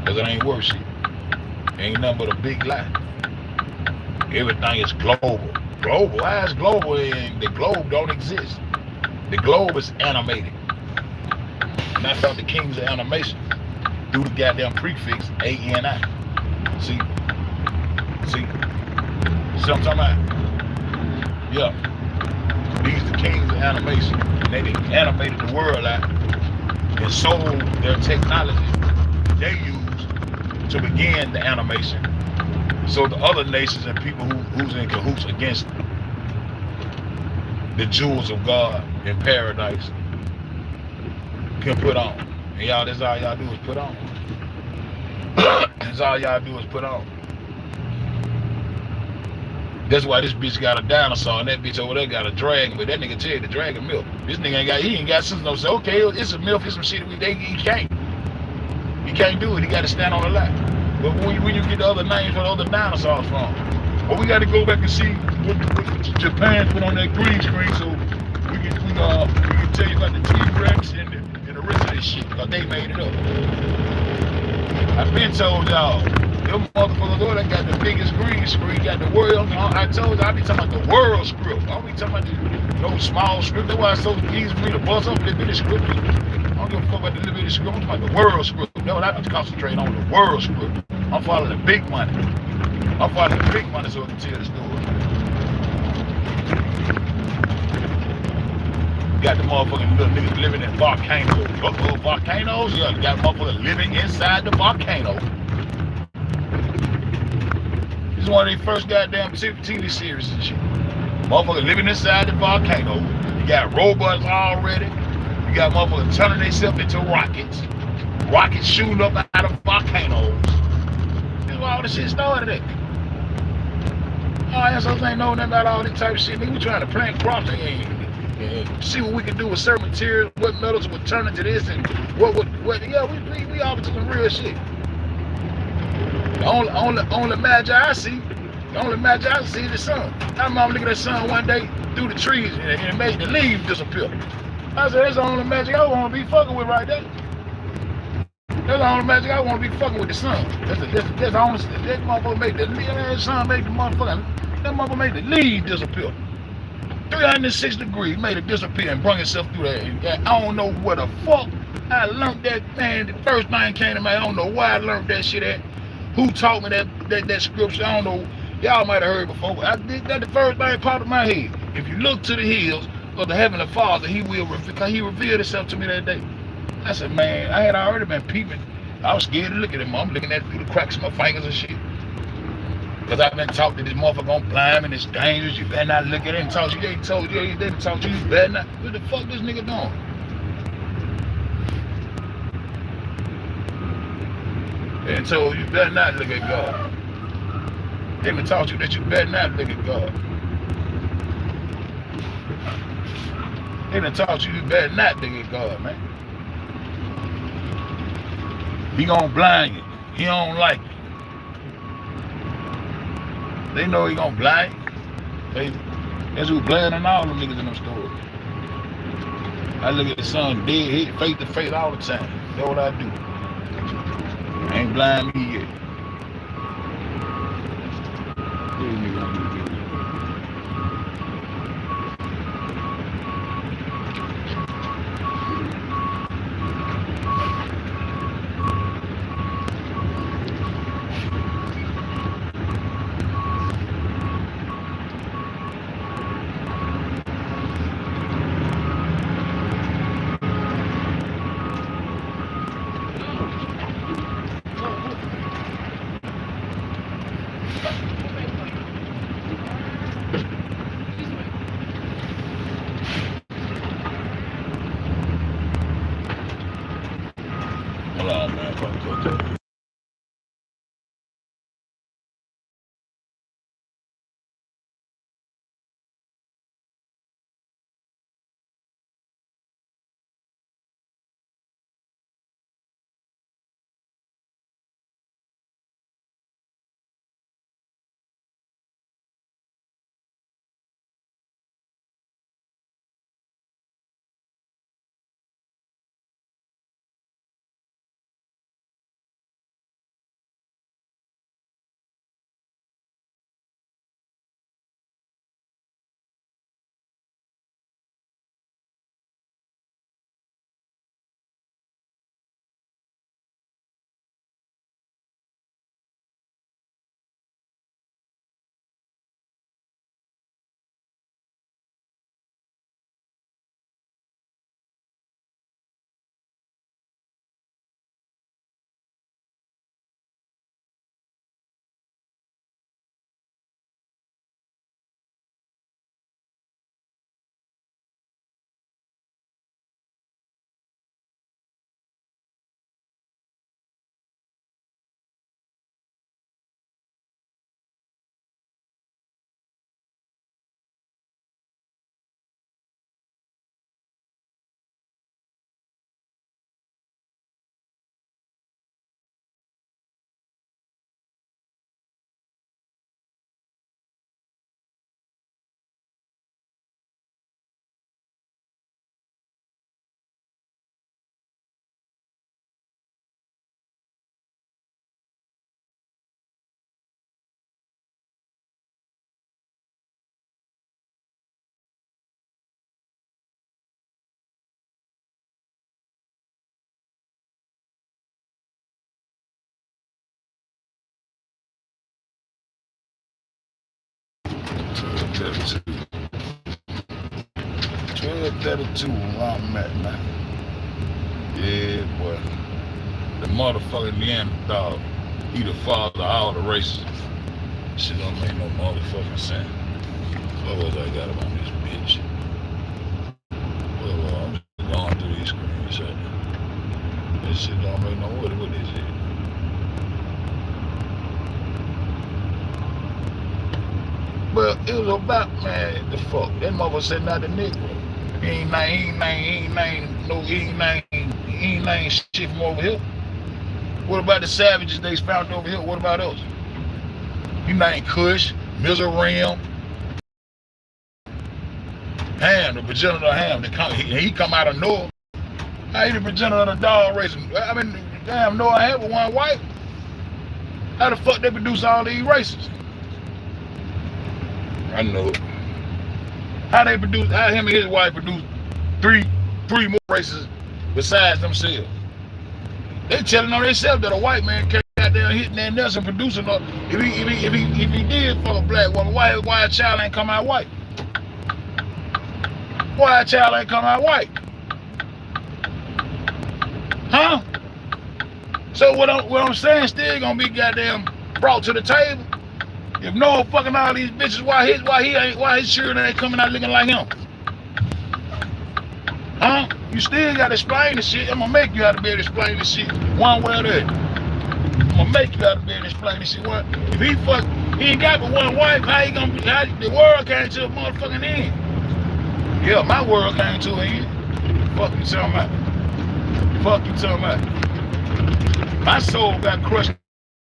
Cause it ain't worth shit. It ain't nothing but a big lie. Everything is global. Global? Why is global? And the globe don't exist. The globe is animated. And I thought the kings of animation do the goddamn prefix ANI. See what I'm talking about? Yeah. These the kings of animation. They animated the world out and sold their technology they used to begin the animation. So the other nations and people who's in cahoots against the jewels of God in paradise can put on. And y'all, that's all y'all do is put on. That's all y'all do is put on. That's why this bitch got a dinosaur and that bitch over there got a dragon, but that nigga tell you the dragon milk. This nigga ain't got sense no say, okay, it's a milk, it's some shit he can't. He can't do it, he gotta stand on the line. But when you get the other names where the other dinosaurs from, well, we gotta go back and see what Japan put on that green screen so we can tell you about the T-Rex and the rest of this shit, because they made it up. I've been told y'all, them motherfuckers over there got the biggest green screen, got the world. I told you, I be talking about the world script. I don't be talking about no small script. That's why it's so easy for me to buzz up a little bit of script. I don't give a fuck about the little bit of script. I'm talking about the world script. That's what I be concentrating on, the world script. I'm following the big money. I'm following the big money so I can tell the story. Got the motherfucking little niggas living in volcanoes. Volcanoes? Yeah, you got motherfuckers living inside the volcano. This is one of the first goddamn TV series and shit. Motherfuckers living inside the volcano. You got robots already. You got motherfuckers turning themselves into rockets. Rockets shooting up out of volcanoes. This is why all this shit started at. All assholes ain't know nothing about all this type of shit. Nigga, we trying to plant crops and see what we can do with certain materials, what metals would turn into this, and what yeah, we all into some real shit. The only magic I see is the sun. I remember looking at the sun one day through the trees and it made the leaves disappear. I said, that's the only magic I want to be fucking with right there. That's the only magic I want to be fucking with the sun. That's the only, that motherfucker made the sun make the motherfucker made the leaves disappear. 306 degrees made it disappear and brought itself through that. And I don't know where the fuck I learned that, man. The first thing came to me, I don't know why I learned that shit at. Who taught me that scripture? I don't know. Y'all might have heard before, but I did that. The first thing popped in my head. If you look to the hills of the Heavenly Father, He revealed Himself to me that day. I said, man, I had already been peeping. I was scared to look at Him. I'm looking at it through the cracks of my fingers and shit. Because I've been taught that this motherfucker gonna blind and it's dangerous. You better not look at it and talk to you. They didn't talk to you. You better not. What the fuck this nigga doing? They told you better not look at God. They been taught you that you better not look at God. They done taught you better not look at God, man. He gonna blind you. He don't like you. They know He gonna blind you. That's who blinding all them niggas in them stores. I look at the sun dead, hit face to face all the time. That's what I do. Ain't blind me yet. Hold on, man. $12.32 where I'm at, man. Yeah, boy. The motherfucking Neanderthal. He the father of all the races. Shit don't make no motherfucking sense. What was I got about this bitch? Well, I'm just going through these this right now. This shit don't make no what this is. Well, it was about, man, the fuck. That motherfucker said not the nigga. He ain't shit from over here. What about the savages they found over here? What about us? He named Kush, Mizoram, Ham, the progenitor of Ham. He come out of Noah. How he the progenitor of the dog race? I mean, damn, Noah had one white. How the fuck they produce all these races? I know. How him and his wife produce three more races besides themselves? They telling on themselves that a white man can't out there hitting that nuts and producing. If he did fuck a black woman, why a child ain't come out white? Why a child ain't come out white? Huh? So what I'm saying still gonna be goddamn brought to the table. If Noah fucking all these bitches, why his children ain't coming out looking like him? Huh? You still gotta explain the shit. I'm gonna make you have to be able to explain this shit one way or the other. I'm gonna make you have to be able to explain this shit. If he ain't got but one wife, how the world came to a motherfucking end? Yeah, my world came to an end. Fuck you talking about? Fuck you talking about? My soul got crushed.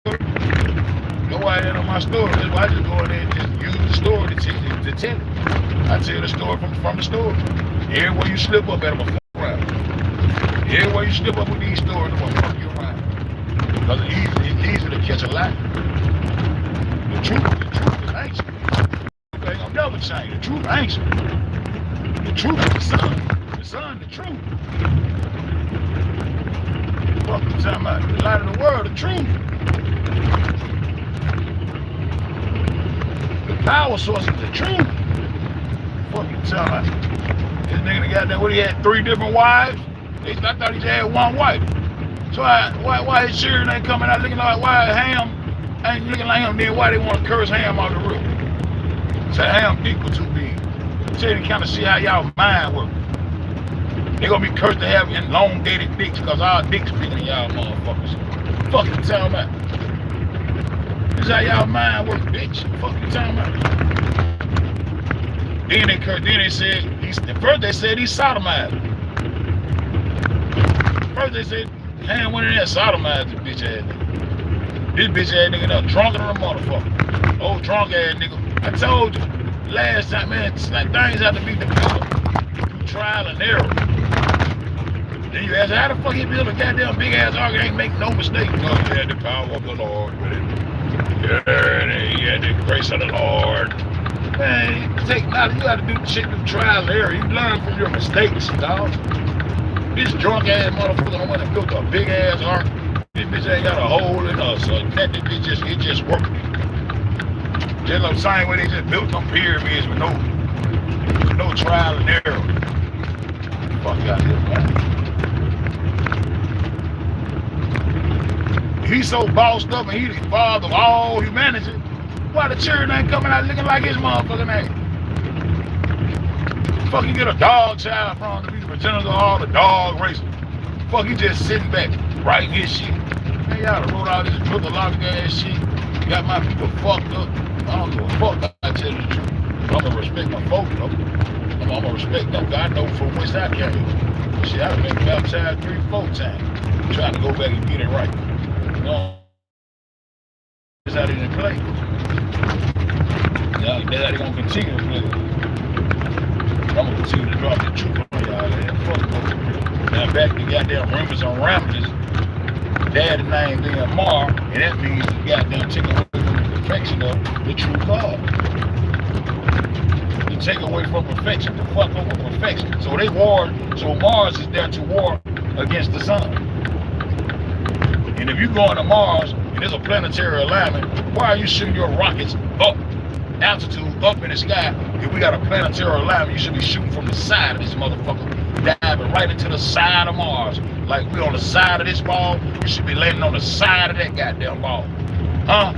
Go out there on my story. That's why I just go in there and just use the story to tell it. I tell the story from the story. Everywhere you slip up, better fuck around. Everywhere you slip up with these stories, I'm gonna fuck you around. Because it's easy to catch a lie. The truth is ancient. They ain't gonna never change. The truth ancient. The truth is the sun. The sun, the truth. Fuck you talking about? The light of the world, the truth. Power source is the truth. Fuck you talking about? This nigga got that. What, he had 3 different wives? I thought he had one wife. So why his children ain't coming out looking like, why Ham ain't looking like him? Then why they want to curse Ham out the roof? Say Ham dick was too big. So you kind of see how y'all mind work. They gonna be cursed to have elongated dicks because our dicks bigger than y'all motherfuckers. Fuck you talking about? This how y'all mind work, bitch. Fuck you talking about? Then they said, first they said he sodomized. First they said, Ham went in there and sodomized this bitch ass nigga. This bitch ass nigga done drunker than a motherfucker. Old drunk ass nigga. I told you last time, man, things have to be developed through trial and error. Then you ask, how the fuck he build a goddamn big ass ark and ain't make no mistake? No, he had the power of the Lord with it. Yeah, he had the grace of the Lord. Man, take knowledge. You gotta do shit through trial and error. You learn from your mistakes, dog. This drunk ass motherfucker went and built a big ass ark. This bitch ain't got a hole in us, so that bitch it just worked. Just like the same way they just built them pyramids with no trial and error. Fuck out here, man. He's so bossed up and he's the father of all humanity. Why the children ain't coming out looking like his motherfucking ass? Fuck, you get a dog child from to be the progenitor of all the dog races. Fuck, he just sitting back writing his shit. Man, y'all done wrote all this mythological ass shit. Got my people fucked up. I don't give a fuck, I tell you the truth. I'm gonna respect my folks, though. I'm gonna respect them, because I know from whence I came. Shit, I've been baptized 3-4 times. Trying to go back and get it right. You know, that's how they didn't play. That's how they gonna continue to play. I'm gonna continue to drop the truth on y'all and fuck them. Now back to goddamn rumors on ramblers. Daddy name being Mar, and that means the goddamn take away from the perfection of the true God. To take away from perfection, to fuck over perfection. So Mars is there to war against the sun. And if you go into Mars and there's a planetary alignment, why are you shooting your rockets up, altitude, up in the sky? If we got a planetary alignment, you should be shooting from the side of this motherfucker, diving right into the side of Mars. Like we on the side of this ball, you should be landing on the side of that goddamn ball. Huh?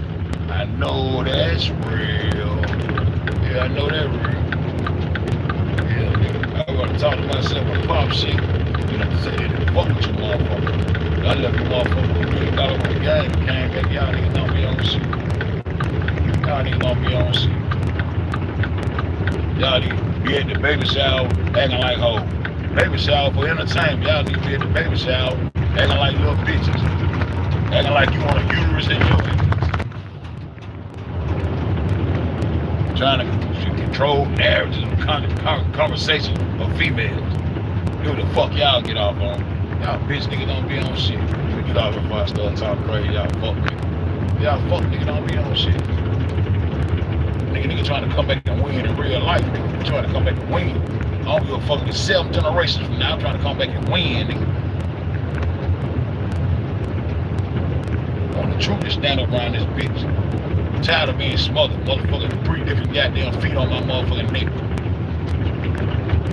I know that's real. Yeah, I know that's real. Yeah, I'm gonna talk to myself and pop shit. You know, say it. I left the motherfucker $1 million on the game. Came back, y'all niggas don't be on shit. Y'all niggas don't be on shit. Y'all niggas be at the baby shower acting like hoes. Baby shower for entertainment. Y'all niggas be at the baby shower acting like little bitches. Acting like you want a uterus in your face. Trying to control narratives and conversation of females. Do the fuck y'all get off on? Y'all bitch niggas don't be on shit. We get off before I start talking crazy. Y'all fuck niggas. Y'all fuck niggas don't be on shit. Nigga trying to come back and win in real life. Nigga trying to come back and win. I don't give a fuck. It's 7 generations from now. I'm trying to come back and win, nigga. I want the truth to stand up around this bitch. I'm tired of being smothered. Motherfucking 3 different goddamn feet on my motherfucking neck.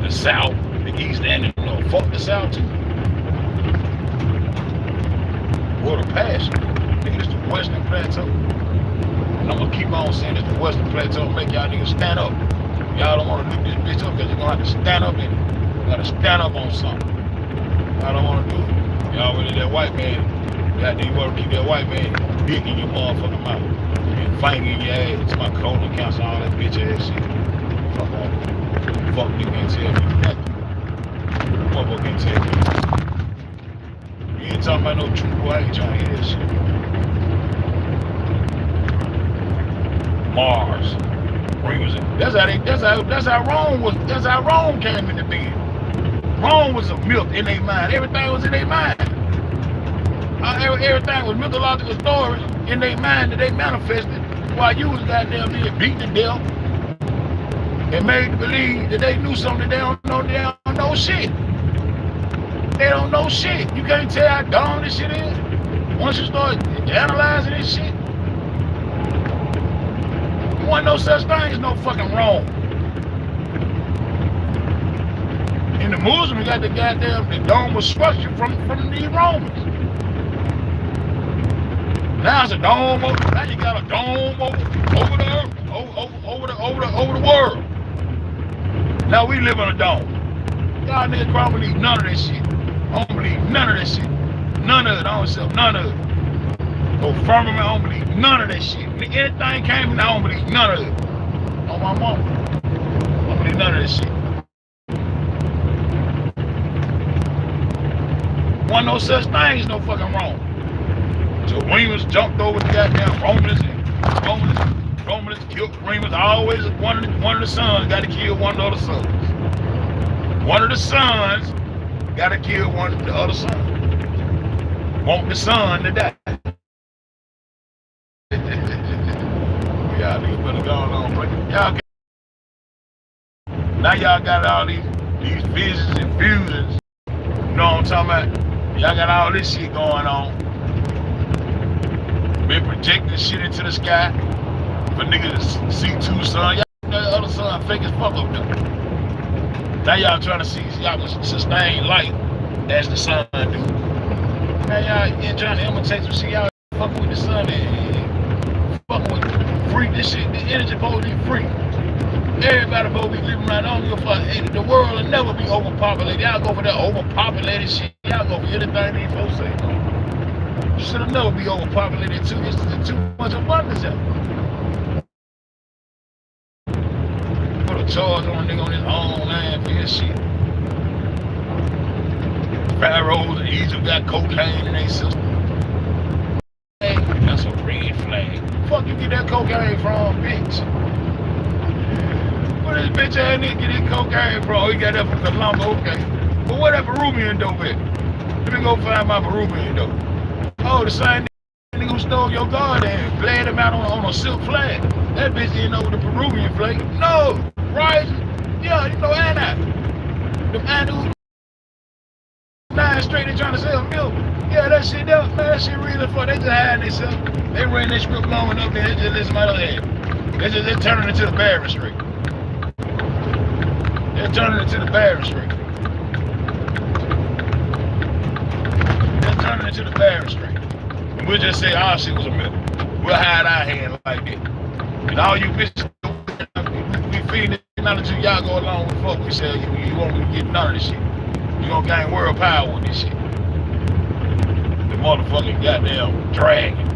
The South, the East, and the North. Fuck the South too. Word of passion. Nigga, it's the Western Plateau. And I'm gonna keep on saying it's the Western Plateau. Make y'all niggas stand up. Y'all don't want to lift this bitch up because you're gonna have to stand up in it. You gotta stand up on something. Y'all don't want to do it. Y'all really that white man. You want to keep that white man dick in your motherfucking mouth. And finger in your ass. It's my colon cancer, all that bitch ass shit. Fuck all that. Fuck nigga can't tell me nothing. Motherfucker can't tell me nothing. You ain't talking about no truth, boy. I ain't trying to hear that shit. Mars. That's how Rome came into being. Rome was a myth in their mind. Everything was in their mind. Everything was mythological stories in their mind that they manifested while you was goddamn being beat to death and made to believe that they knew something they don't know. They don't know shit. They don't know shit. You can't tell how dumb this shit is. Once you start analyzing this shit, there wasn't no such thing as no fucking Rome. In the Muslims, we got the goddamn the dome was structured from the Romans. Now it's a dome over. Now you got a dome over the world. Now we live in a dome. Y'all niggas probably believe none of this shit. I don't believe none of this shit. None of it. I don't accept none of it. No firmament, I don't believe none of that shit. When anything came from, I don't believe none of it. On my mama. I don't believe none of this shit. Wasn't no such thing as no fucking wrong. So Romans jumped over the goddamn Romans killed Romans. Always one of the sons got to kill one of the other sons. One of the sons got to kill one of the other sons. Want the son to die. Y'all niggas better go on, but y'all now y'all got all these visions and fusions. You know what I'm talking about? Y'all got all this shit going on. Been projecting shit into the sky for niggas to see 2 sons. Y'all the other son fake as fuck up there. Now y'all trying to see y'all can sustain life as the sun do. Now y'all trying to imitate some shit. Y'all fucking with the sun and fucking with free this shit. The energy supposed to be free. Everybody supposed to be living around. I don't give a fuck. The world will never be overpopulated. Y'all go for that overpopulated shit. Y'all go for anything these folks say. Should have never be overpopulated too. It's too much abundance out. Put a charge on a nigga on his own land for his shit. Pharaohs in Egypt got cocaine in their system. Hey, that's a red flag. Fuck you get that cocaine from, bitch? Where this bitch ass nigga get his cocaine from? He got that from Colombo, okay. But where that Peruvian dope at? Let me go find my Peruvian dope. Oh, the same nigga who stole your garden and flagged him out on a silk flag. That bitch didn't know the Peruvian flag. No, right? Yeah, you know Anna. Them Anna 9 straight, they trying to sell milk. Yeah, that shit, that shit really fun. They just hiding themselves. They ran that script long enough, they just let somebody else have it. They turning it to the Barry Street. They're turning it to the Barry Street. They're turning it to the Barry Street. And we'll just say our shit was a myth. We'll hide our hand like that. And all you bitches, we feed it none until y'all go along with fuck. We say you won't get none of this shit. You gonna gain world power with this shit. motherfucking goddamn dragon.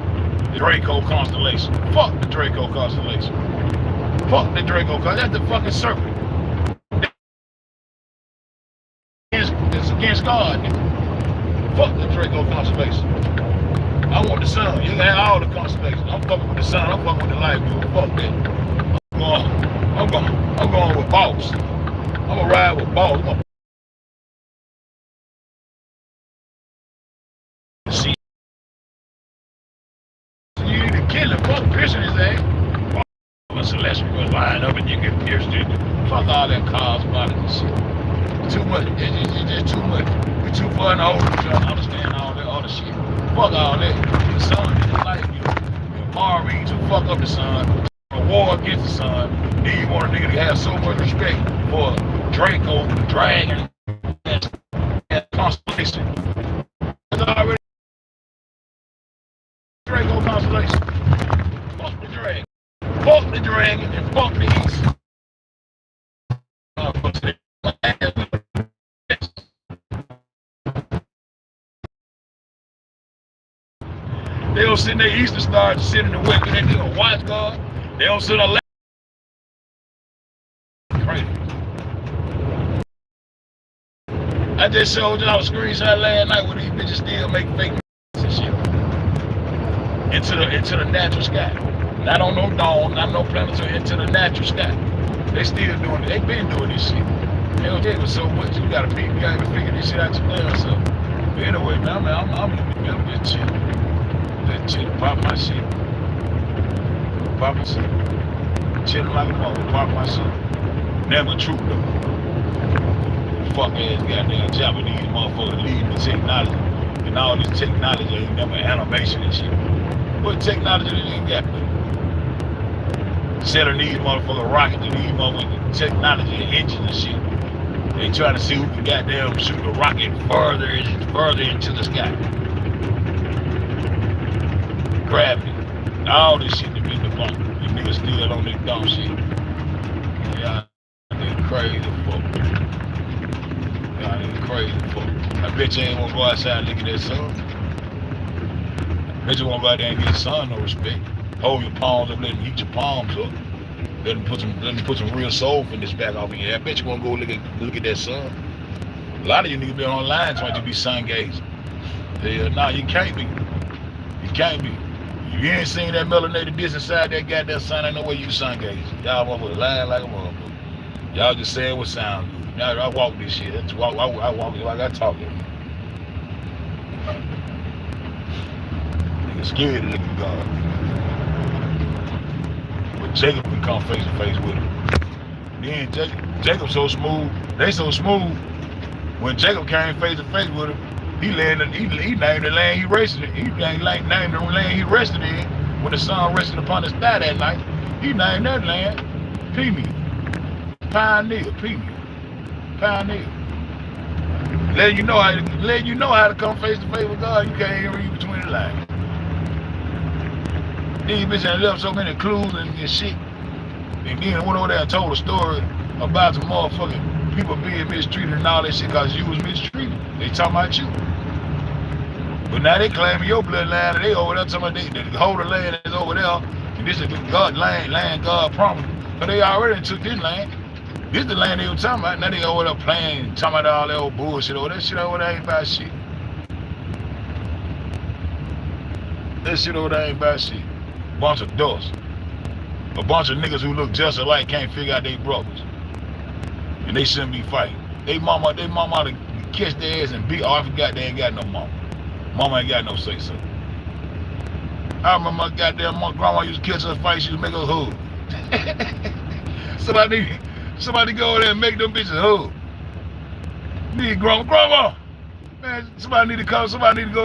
The Draco constellation. Fuck the Draco constellation. Fuck the Draco constellation. That's the fucking serpent. It's against God, nigga. Fuck the Draco constellation. I want the sun. You can have all the constellations. I'm fucking with the sun. I'm fucking with the light view. Fuck that. I'm going with boss. I'm gonna ride with boss. See, you need to kill him. Fuck piercing his ass. A celestial will line up and you get pierced in. Fuck all that cosmetics and shit. Too much. It's just too much. We're too far in the hole to try to understand all that other shit. Fuck all that. The sun is the light view. Marine to fuck up the sun. A war against the sun. Then you want a nigga to have so much respect for Draco, the dragon, and constellation. It's already Draco constellation. Fuck the dragon. Fuck the dragon and fuck the east. They don't sit in their eastern star, sit in the west, and they do a watch guard. They don't sit on left. Crazy. I just showed y'all a screenshot last night where these bitches still make fake and shit into the natural sky. Not on no dome, not no planetary, into the natural sky. They still doing it. They been doing this shit. They don't take it so much. You gotta figure this shit out your damn self. But anyway, man, I'm just chill. Just chill. Pop my shit. Pop my shit. Chillin' like a mother. Pop my shit. Never true though. Fuck ass goddamn Japanese motherfucker leading the technology. And all this technology ain't never animation and shit. What technology they ain't got? Instead of these motherfucking rockets and these motherfucking technology and engines and shit. They trying to see who can goddamn shoot a rocket further into the sky. Gravity. All this shit to be debunked. These niggas still on this dumb shit. Yeah, they crazy fuck. Yeah, they crazy fuck. I bet you ain't wanna go outside and look at that sun. I bet you wanna go out there and get the sun no respect. Hold your palms up, let them heat your palms up. Let them put some real soul in this back off of you. I bet you wanna go look at that sun. A lot of you niggas be online trying to be sun gazing. Hell nah, you can't be. You can't be. If you ain't seen that melanated disc inside that goddamn sun, ain't no way you sun gazing. Y'all motherfuckers lying like a motherfucker. Y'all just saying what sound good. Now I walk this shit. I walk it like I talk it. Nigga scared to look at God. But Jacob can come face to face with him. Then Jacob so smooth, they so smooth. When Jacob came face to face with him, he named the land he rested in. He named the land he rested in when the sun rested upon his thigh that night. He named that land Peniel. Pioneer. Letting you know how to come face to face with God. You can't even read between the lines. These bitches left so many clues and shit. And then went over there and told a story about some motherfucking people being mistreated and all that shit because you was mistreated. They talking about you. But now they claiming your bloodline and they over there talking about the whole land is over there. And this is God land God promised. But they already took this land. This is the land they were talking about. Now they over there playing, talking about all that old bullshit over there. That shit over there ain't about shit. That shit over there ain't about shit. Bunch of dust. A bunch of niggas who look just alike can't figure out they brothers. And they shouldn't be fighting. They mama to catch their ass and beat. Oh, I forgot they ain't got no mama. Mama ain't got no say so. I remember my grandma used to catch us fight, she used to make us hug. Somebody go over there and make them bitches hug. Need grandma. Man, somebody need to go over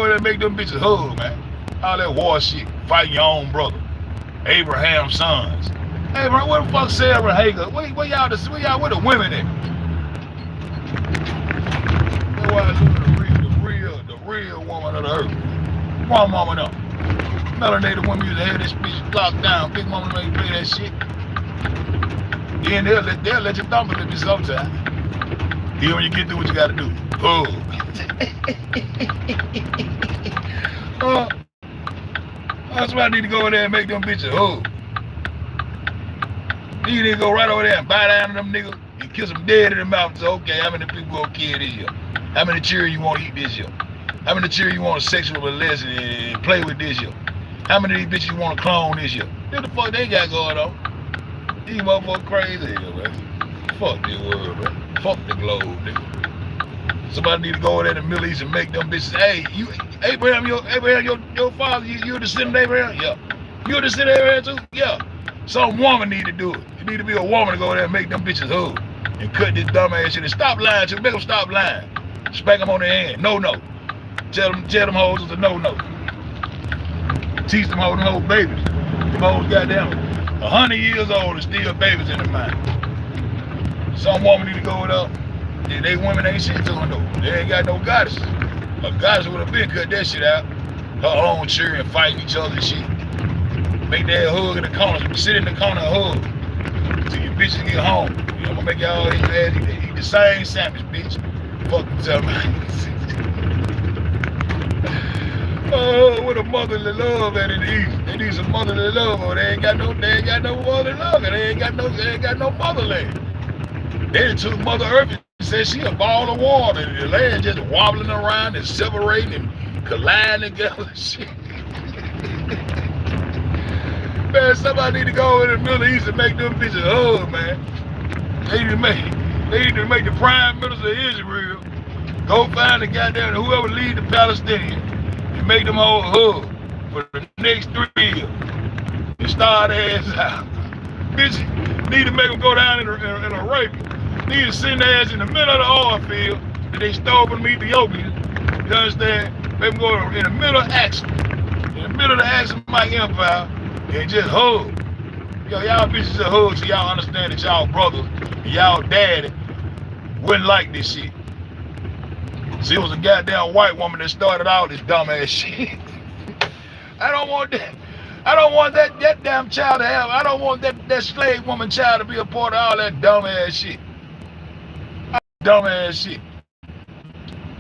there and make them bitches hug, man. All that war shit, fighting your own brother. Abraham's sons. Hey, bro, where the fuck Sarah Hager? Where y'all where the women at? That's why the real woman of the earth. Come on, mama, no. Melanated women used to have this bitch locked down. Big mama make you play that shit. Then they'll let you thump a little bit sometime. Then when you get through what you gotta do. Oh. somebody need to go over there and make them bitches hug. You need to go right over there and bite down to them niggas and kiss them dead in the mouth and say, okay, how many people gonna kill this year? How many children you want to eat this year? How many children you want to sexual molest and play with this year? How many of these bitches you want to clone this year? What the fuck they got going on? These motherfuckers crazy here, man. Fuck this world, man. Fuck the globe, nigga. Somebody need to go over there in the Middle East and make them bitches, hey, you, Abraham, your father, you a descendant of Abraham? Yeah. You a descendant of Abraham too? Yeah. Some woman need to do it. You need to be a woman to go there and make them bitches hug and cut this dumb ass shit and stop lying to them. Make them stop lying. Spank them on their hand. No. Tell them hoes it's a no. Teach them hoes babies. Them hoes goddamn 100 years old and still babies in their mind. Some woman need to go it up. They women ain't shit to them though. They ain't got no goddesses. A goddess would have been cut that shit out. Her own children fighting each other and shit. Make that hug in the corner. Sit in the corner and hug till your bitches get home. You know, I'm gonna make y'all eat the same sandwich, bitch. Fuck you tell me. Oh, what a motherly love at in the East. They need some motherly love, or they ain't got no motherly love, and they ain't got no motherland. They done took Mother Earth and said she a ball of water, and the land just wobbling around and separating and colliding together and shit. Man, somebody need to go in the Middle East and make them bitches hug, man. They need to make the prime minister of Israel go find the goddamn whoever lead the Palestinians and make them all hug for the next 3 years and start their ass out. Bitch, need to make them go down in a rape. Need to send their ass in the middle of the oil field that they stole from Ethiopians. You understand? Make them go in the middle of action. In the middle of the action, Mike Empire. And just hug. Yo, y'all bitches just hug so y'all understand that y'all brothers and y'all daddy wouldn't like this shit. See, it was a goddamn white woman that started all this dumbass shit. I don't want that. I don't want that damn child to have. I don't want that slave woman child to be a part of all that dumbass shit. Dumbass shit.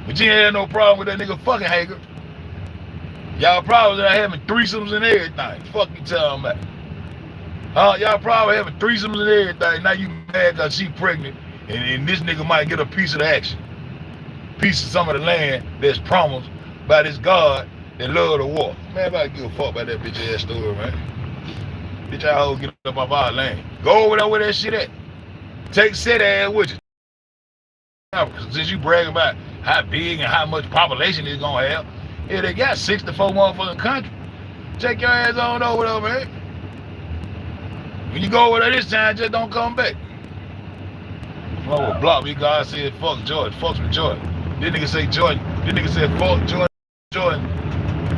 But you ain't had no problem with that nigga fucking Hager. Y'all probably having threesomes and everything. Fuck you talking about. Y'all probably having threesomes and everything. Now you mad because she pregnant and this nigga might get a piece of the action. Piece of some of the land that's promised by this God that love the war. Man, if I give a fuck about that bitch ass story, man. Bitch, y'all hoes get up off our land. Go over there where that shit at. Take set ass with you. Since you bragging about how big and how much population it's gonna have. Yeah, they got 64 motherfucking countries. Take your ass on over there, man. When you go over there this time, just don't come back. Oh, block me, God said, fuck Jordan. Fucks with Jordan. This nigga say Jordan. This nigga said, fuck Jordan.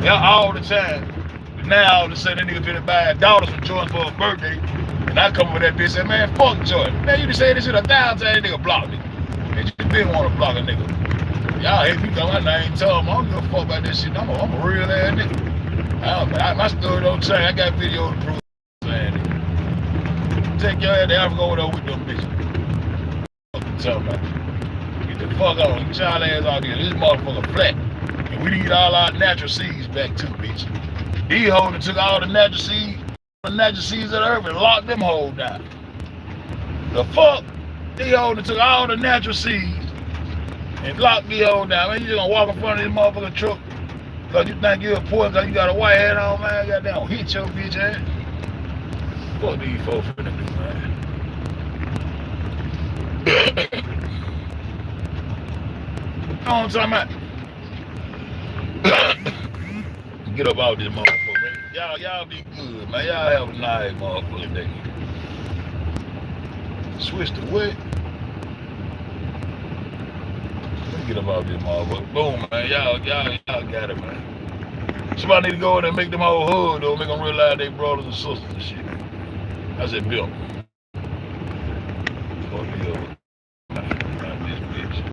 Yeah, all the time. But now, all of a sudden, that nigga finna buy a daughter from Jordan for her birthday. And I come over that bitch and say, man, fuck Jordan. Man, you just say this shit 1,000 times, that nigga block me. And you been want to block a nigga. Y'all hate me because my name tell them I don't give a fuck about that shit. I'm a real ass nigga. My story don't change. I got video to prove it. Take your ass to Africa over there with them bitches. What you talking about? Get the fuck on. Get y'all ass out here. This motherfucker flat. And we need all our natural seeds back too, bitch. These hoes took all the natural seeds of the earth and locked them hoes down. The fuck? These hoes took all the natural seeds and lock me on down. Man, you just gonna walk in front of this motherfucking truck because you think you're important because you got a white hat on, man. Goddamn, hit your bitch ass. What these folks finna do, man? You know what I'm talking about? Get up out this motherfucker, man. Y'all be good, man. Y'all have a nice motherfucking day. Switch to what? Get up out this motherfucker. Boom, man. Y'all got it, man. Somebody need to go in there and make them all hug, though. Make them realize they brothers and sisters and shit. I said, Bill.